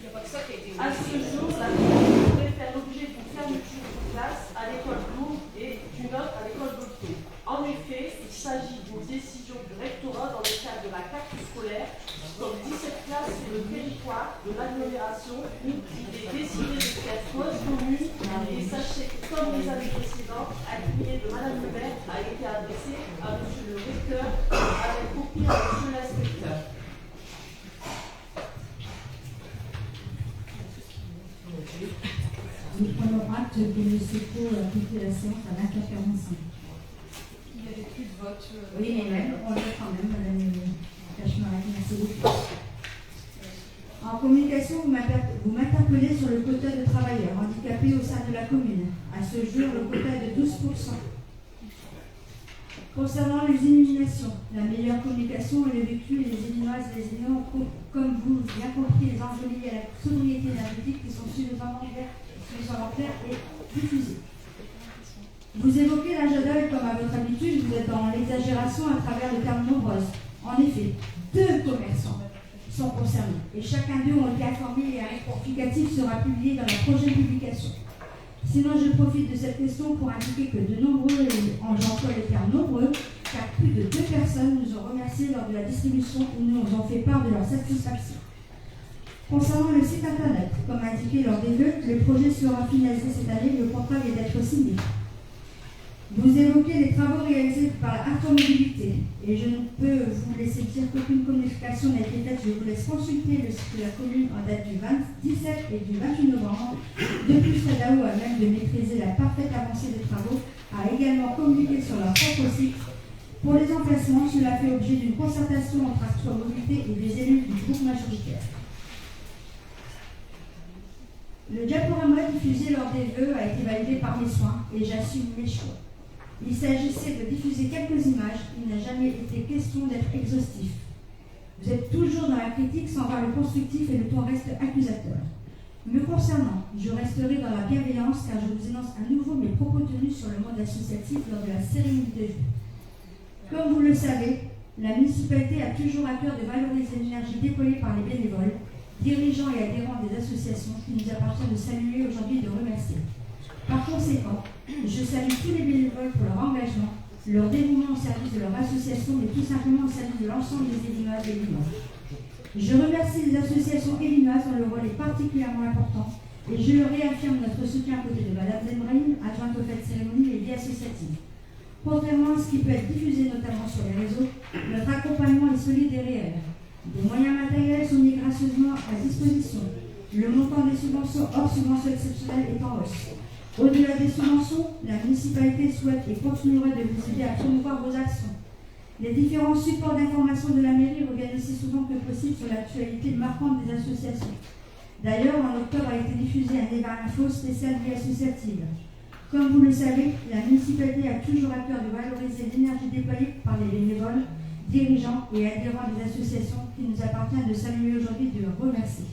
Il n'y a pas que ça qui a été. À ce jour, la commune pourrait faire l'objet d'une fermeture de classe à l'école Bloom et d'une autre à l'école Dolto. En effet, il s'agit d'une décision du rectorat dans le cadre de la carte scolaire, comme 17 classes sur le territoire de l'agglomération, il est décidé de faire pause commune et sachez que comme les années précédentes, un courrier de Madame le maire a été adressé à Monsieur le recteur avec copie à Monsieur l'inspecteur. Nous prenons acte que le SECO a quitté la séance à 20h45. Il n'y avait plus de vote. Oui, mais même, on le fait quand même, Madame Cachemaret, merci beaucoup. En communication, vous m'interpellez sur le quota de travailleurs handicapés au sein de la commune. À ce jour, le quota est de 12%. Concernant les illuminations, la meilleure communication est le vécu et les Illinoises et les Illinois ont, comme vous, bien compris les enjeux liés à la sobriété énergétique qui sont suffisamment clairs et diffusés. Vous évoquez l'agenda et comme à votre habitude, vous êtes dans l'exagération à travers le terme nombreuses. En effet, 2 commerçants sont concernés. Et chacun d'eux ont été informés et un rectificatif sera publié dans la prochaine publication. Sinon, je profite de cette question pour indiquer que de nombreux, j'emploie le terme nombreux, car plus de 2 personnes nous ont remerciés lors de la distribution et nous ont fait part de leur satisfaction. Concernant le site internet, comme indiqué lors des vœux, le projet sera finalisé cette année, le contrat vient d'être signé. Vous évoquez les travaux réalisés par la Mobilité et je ne peux vous laisser dire qu'aucune communication n'a été faite. Je vous laisse consulter le site de la commune en date du 17 et du 28 novembre. De plus, Tadao a même de maîtriser la parfaite avancée des travaux, a également communiqué sur leur propre site. Pour les emplacements, cela fait objet d'une concertation entre Mobilité et des élus du groupe majoritaire. Le diaporama diffusé lors des vœux a été validé par mes soins et j'assume mes choix. Il s'agissait de diffuser quelques images, il n'a jamais été question d'être exhaustif. Vous êtes toujours dans la critique sans voir le constructif et le ton reste accusateur. Me concernant, je resterai dans la bienveillance car je vous énonce à nouveau mes propos tenus sur le monde associatif lors de la cérémonie de vœux. Comme vous le savez, la municipalité a toujours à cœur de valoriser l'énergie déployée par les bénévoles, dirigeants et adhérents des associations qui nous appartient de saluer aujourd'hui et de remercier. Par conséquent, je salue tous les bénévoles pour leur engagement, leur dévouement au service de leur association, mais tout simplement au service de l'ensemble des Élinoises et Élinois. Je remercie les associations élinoises dont le rôle est particulièrement important et je leur réaffirme notre soutien à côté de Mme Zembrahim, adjointe aux fêtes cérémonies et vie associative. Contrairement à ce qui peut être diffusé notamment sur les réseaux, notre accompagnement est solide et réel. Des moyens matériels sont mis gracieusement à disposition. Le montant des subventions hors subventions exceptionnelles est en hausse. Au-delà des subventions, la municipalité souhaite et continuera de vous aider à promouvoir vos actions. Les différents supports d'information de la mairie reviennent aussi souvent que possible sur l'actualité marquante des associations. D'ailleurs, en octobre a été diffusé un débat info spécial vie associative. Comme vous le savez, la municipalité a toujours à cœur de valoriser l'énergie déployée par les bénévoles, dirigeants et adhérents des associations qui nous appartient de saluer aujourd'hui et de remercier.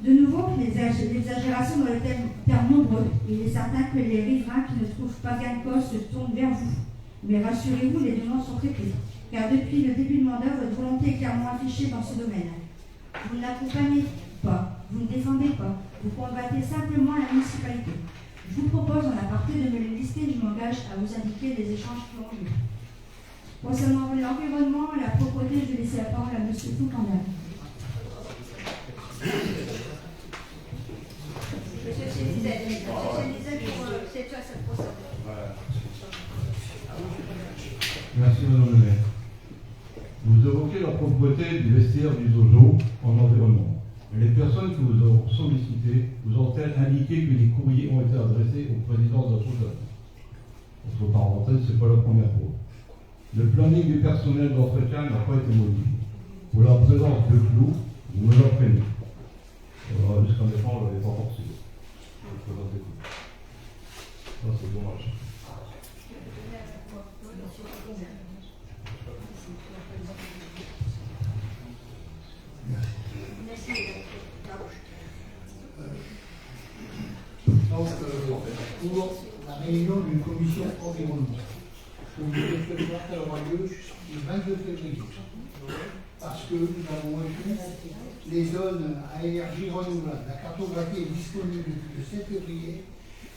De nouveau, les exagérations dans le terme nombreux. Il est certain que les riverains qui ne trouvent pas gain de cause se tournent vers vous. Mais rassurez-vous, les demandes sont traitées. Car depuis le début du mandat, votre volonté est clairement affichée dans ce domaine. Vous n'accompagnez pas, vous ne défendez pas, vous combattez simplement la municipalité. Je vous propose en aparté de me les lister et je m'engage à vous indiquer les échanges qui ont lieu. Concernant l'environnement et la propreté, je vais laisser la parole à M. Foucandal. Merci Madame le maire. Vous évoquez la propreté du vestiaire du dojo en environnement. Les personnes qui vous ont sollicité vous ont-elles indiqué que des courriers ont été adressés au président de l'association? Entre parenthèses, ce n'est pas la première fois. Le planning du personnel d'entretien n'a pas été modifié. Pour la présence de clous, vous me l'apprenez. Jusqu'à maintenant, on ne l'avait pas forcé. Ça, c'est dommage. Donc, pour la réunion d'une commission environnement, vous devez prévoir qu'elle aura lieu le 22 février. Parce que nous avons reçu les zones à énergie renouvelable. La cartographie est disponible depuis le 7 février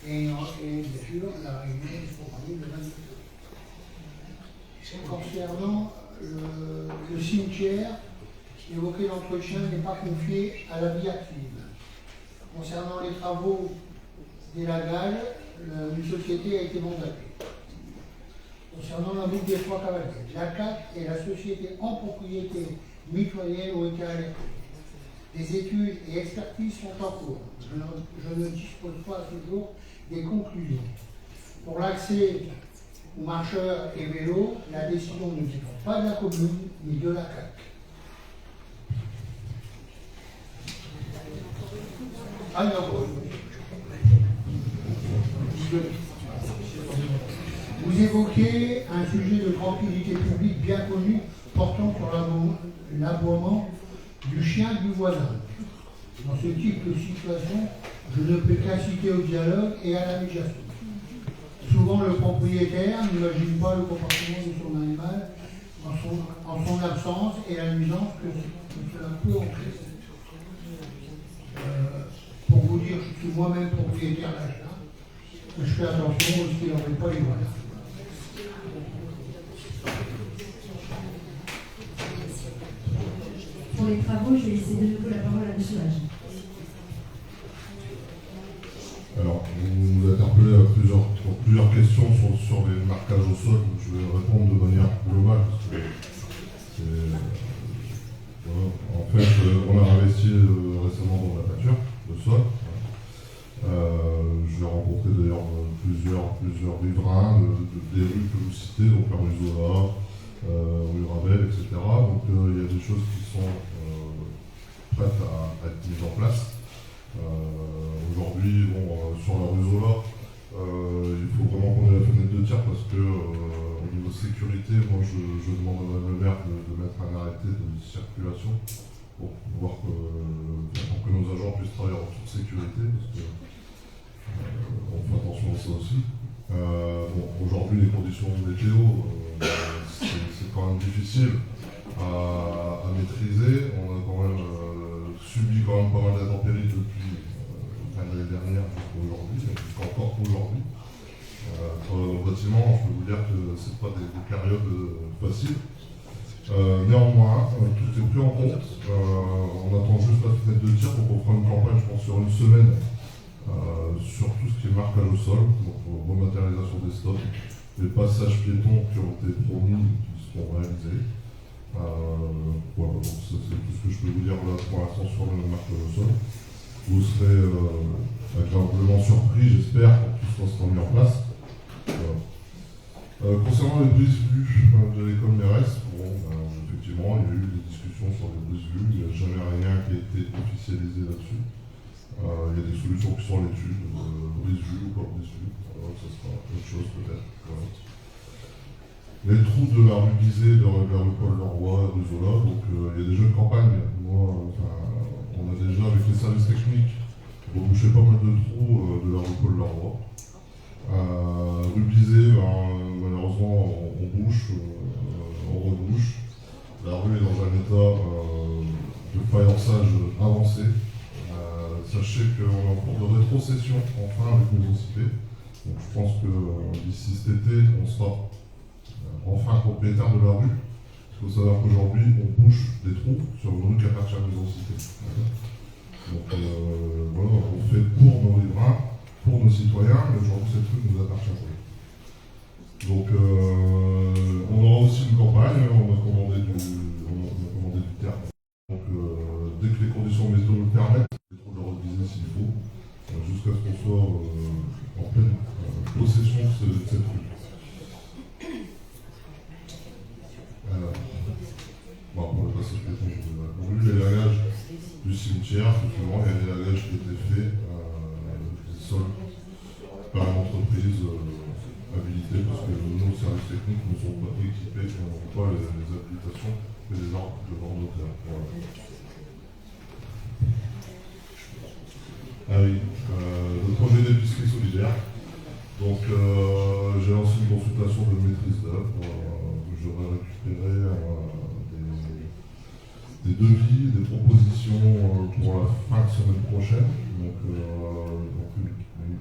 et bien sûr, la réunion est programmée le 22 février. Concernant le cimetière, évoquer l'entretien n'est pas confié à la vie active. Concernant les travaux des lagages, une société a été mandatée. Concernant la boucle des Trois Cavaliers, la CAC et la société en propriété mitoyenne ont été alertées. Des études et expertises sont en cours. Je ne dispose pas à ce jour des conclusions. Pour l'accès aux marcheurs et vélos, la décision ne dépend pas de la commune ni de la CAC. Alors, vous évoquez un sujet de tranquillité publique bien connu portant sur l'aboiement du chien du voisin. Dans ce type de situation, je ne peux qu'inciter au dialogue et à la médiation. Souvent, le propriétaire n'imagine pas le comportement de son animal en son mon absence et la nuisance que cela peut entraîner. Pour vous dire, je suis moi-même propriétaire d'un chien. Je fais attention parce qu'il n'en met pas les moyens. Pour les travaux, je vais laisser de nouveau la parole à M. Hage. Alors, vous nous interpellez pour plusieurs questions sur les marquages au sol. Je vais répondre de manière globale. Parce que en fait, on a investi récemment dans la peinture de sol. Je vais rencontrer d'ailleurs plusieurs riverains des rues que vous citez, donc la rue Zola, rue Ravel, etc. Donc il y a des choses qui sont prêtes à être mises en place. Aujourd'hui, sur la rue Zola, il faut vraiment qu'on ait la fenêtre de tir parce que au niveau sécurité, moi je demande à Mme le maire de mettre un arrêté de circulation pour pouvoir que nos agents puissent travailler en toute sécurité parce que on fait attention à ça aussi. Aujourd'hui, les conditions météo, c'est quand même difficile à maîtriser. On a quand même subi pas mal d'intempéries depuis l'année dernière jusqu'à aujourd'hui, encore aujourd'hui. Sur le bâtiment, je peux vous dire que ce n'est pas des périodes faciles. Néanmoins, tout est pris en compte. On attend juste la fenêtre de tir pour qu'on fera une campagne, je pense, sur une semaine sur tout ce qui est marquage au sol, donc rematérialisation des stocks, les passages piétons qui ont été promis, qui seront réalisés. Voilà, donc c'est tout ce que je peux vous dire là pour l'instant sur le marquage au sol. Vous serez agréablement surpris, j'espère, quand tout ça sera mis en place. Voilà. Concernant les brises-vues de l'école Mérès, effectivement, il y a eu des discussions sur les brises-vues, il n'y a jamais rien qui a été officialisé là-dessus. Il y a des solutions qui sont à l'étude, brise-vue ou pas brise-vue, ça sera autre chose peut-être. Voilà. Les trous de la rue Guizet, de la rue Paul-Leroy, rue Zola, donc il y a des jeux de campagne. Moi, on a déjà, avec les services techniques, rebouché pas mal de trous de la rue Paul-Leroy. Rue Guizet, malheureusement, on bouche, on rebouche. La rue est dans un état de faïençage avancé. Sachez qu'on est en cours de rétrocession enfin avec nos OCP. Donc je pense que d'ici cet été, on sera enfin propriétaire de la rue. Il faut savoir qu'aujourd'hui, on bouche des trous sur une rue qui appartient à nos OCP. Donc voilà, on fait pour nos riverains, pour nos citoyens, mais aujourd'hui cette rue nous appartient. Donc on aura aussi une campagne, on a commandé du terre. Donc dès que les conditions météo le permettent, s'il faut, jusqu'à ce qu'on soit en pleine possession de cette rue. Pour le passage piéton, on a vu l'élagage du cimetière, effectivement, il y a un élagage qui a été fait des sols par une entreprise habilitée, parce que nos services techniques ne sont pas équipés, qui n'ont pas les habilitations et les arbres de bord notaire. Voilà. Ah oui, le projet d'épicerie solidaire. Donc j'ai lancé une consultation de maîtrise d'œuvre où j'aurais récupéré des devis, des propositions pour la fin de semaine prochaine. Donc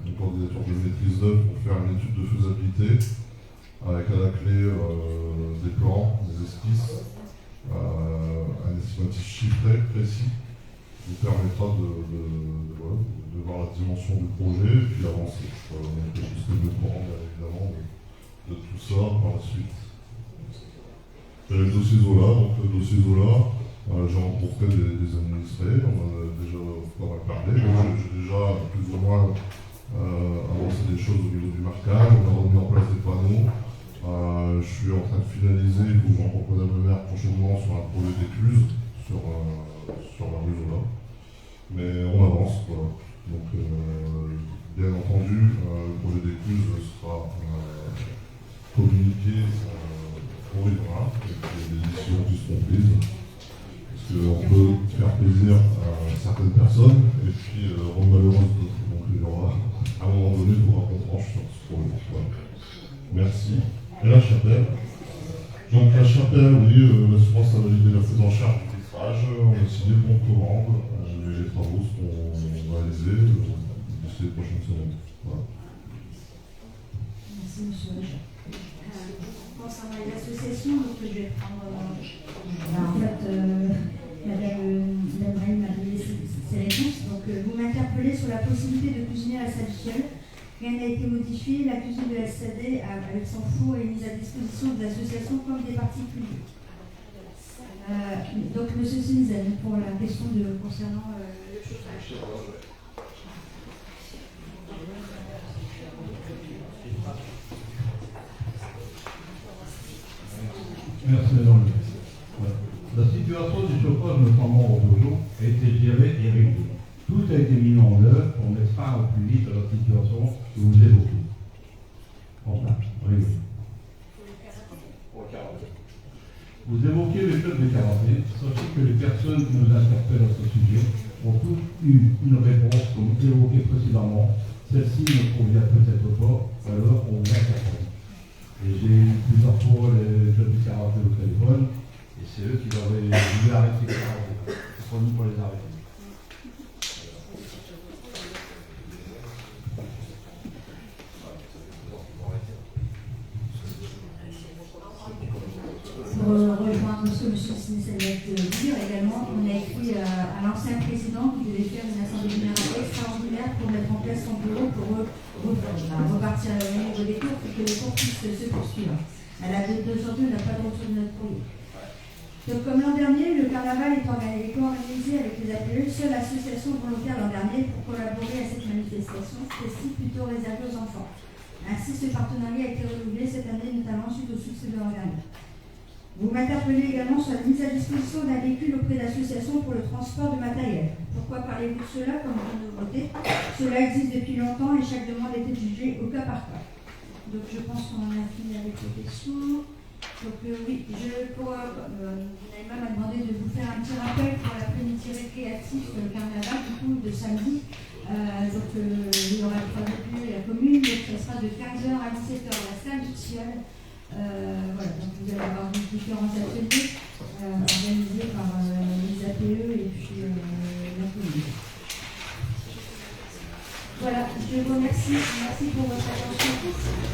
une candidature de maîtrise d'œuvre pour faire une étude de faisabilité avec à la clé des plans, des esquisses, un estimatif chiffré, précis, qui vous permettra de voir la dimension du projet et puis avancer. Donc je serai au courant évidemment de tout ça par la suite. J'ai le dossier Zola, donc le dossier Zola, j'ai rencontré des administrés, on en a déjà pas mal parlé, j'ai déjà plus ou moins avancé des choses au niveau du marquage, on a remis en place des panneaux. Je suis en train de finaliser, il faut que je rencontre Madame le maire prochainement sur un projet d'écluse sur la rue Zola. Mais on avance, voilà. Donc, bien entendu, le projet d'écluse sera communiqué aux riverains, et puis les décisions qui seront prises. Parce qu'on peut faire plaisir à certaines personnes, et puis rendre malheureuses d'autres. Donc, il y aura, à un moment donné, il faudra qu'on tranche sur ce projet. Voilà. Merci. Et la chapelle. Donc la chapelle, oui, l'assurance a validé la prise en charge du titrage, on a signé le bon de commande, les travaux seront réalisés d'ici les prochaines semaines. Voilà. Merci, monsieur Richard. Concernant les associations, donc je vais prendre. En fait, Madame Brahim m'a donné ses réponses. Donc, vous m'interpellez sur la possibilité de cuisiner à la salle Fiole. Rien n'a été modifié. La cuisine de la SAD avec son four est mise à disposition des associations comme des particuliers. Donc, monsieur Sinzen, pour la question concernant le chauffage. Merci, madame. La situation du chauffage, notamment au dojo, a été gérée et réglée. Tout a été mis en œuvre pour mettre fin au plus vite à la situation que vous évoquez. Enfin, réglé. Vous évoquez le club de karaté. Sachez que les personnes qui nous interpellent à ce sujet ont toutes eu une réponse comme évoqué précédemment. Celle-ci ne convient peut-être pas, alors on vous interpelle. Et j'ai eu plusieurs fois les clubs du karaté au téléphone, et c'est eux qui avaient voulu arrêter le karaté. C'est pas nous pour les arrêter. Pour rejoindre ce que M. Smith vient de dire également, on a écrit à l'ancien président qui devait faire une assemblée générale extraordinaire pour mettre en place son bureau pour repartir au niveau des cours pour que les cours puissent se poursuivre. À la date d'aujourd'hui, on n'a pas de retour de notre courrier. Donc, comme l'an dernier, le carnaval est organisé avec les APE, seule association volontaire l'an dernier pour collaborer à cette manifestation, celle-ci plutôt réservée aux enfants. Ainsi, ce partenariat a été renouvelé cette année, notamment suite au succès de l'an dernier. Vous m'interpellez également sur la mise à disposition d'un véhicule auprès d'associations pour le transport de matériel. Pourquoi parlez-vous de cela comme une nouveauté? Cela existe depuis longtemps et chaque demande était jugée au cas par cas. Donc je pense qu'on en a fini avec les questions. Donc oui, Naïma m'a demandé de vous faire un petit rappel pour l'après-midi récréatif carnaval du coup de samedi. Il y aura le travail et la commune, donc ça sera de 15h à 17h à la salle du Tilleul. Voilà, donc vous allez avoir différents ateliers organisés par les APE et puis la commune. Voilà, je vous remercie. Merci pour votre attention.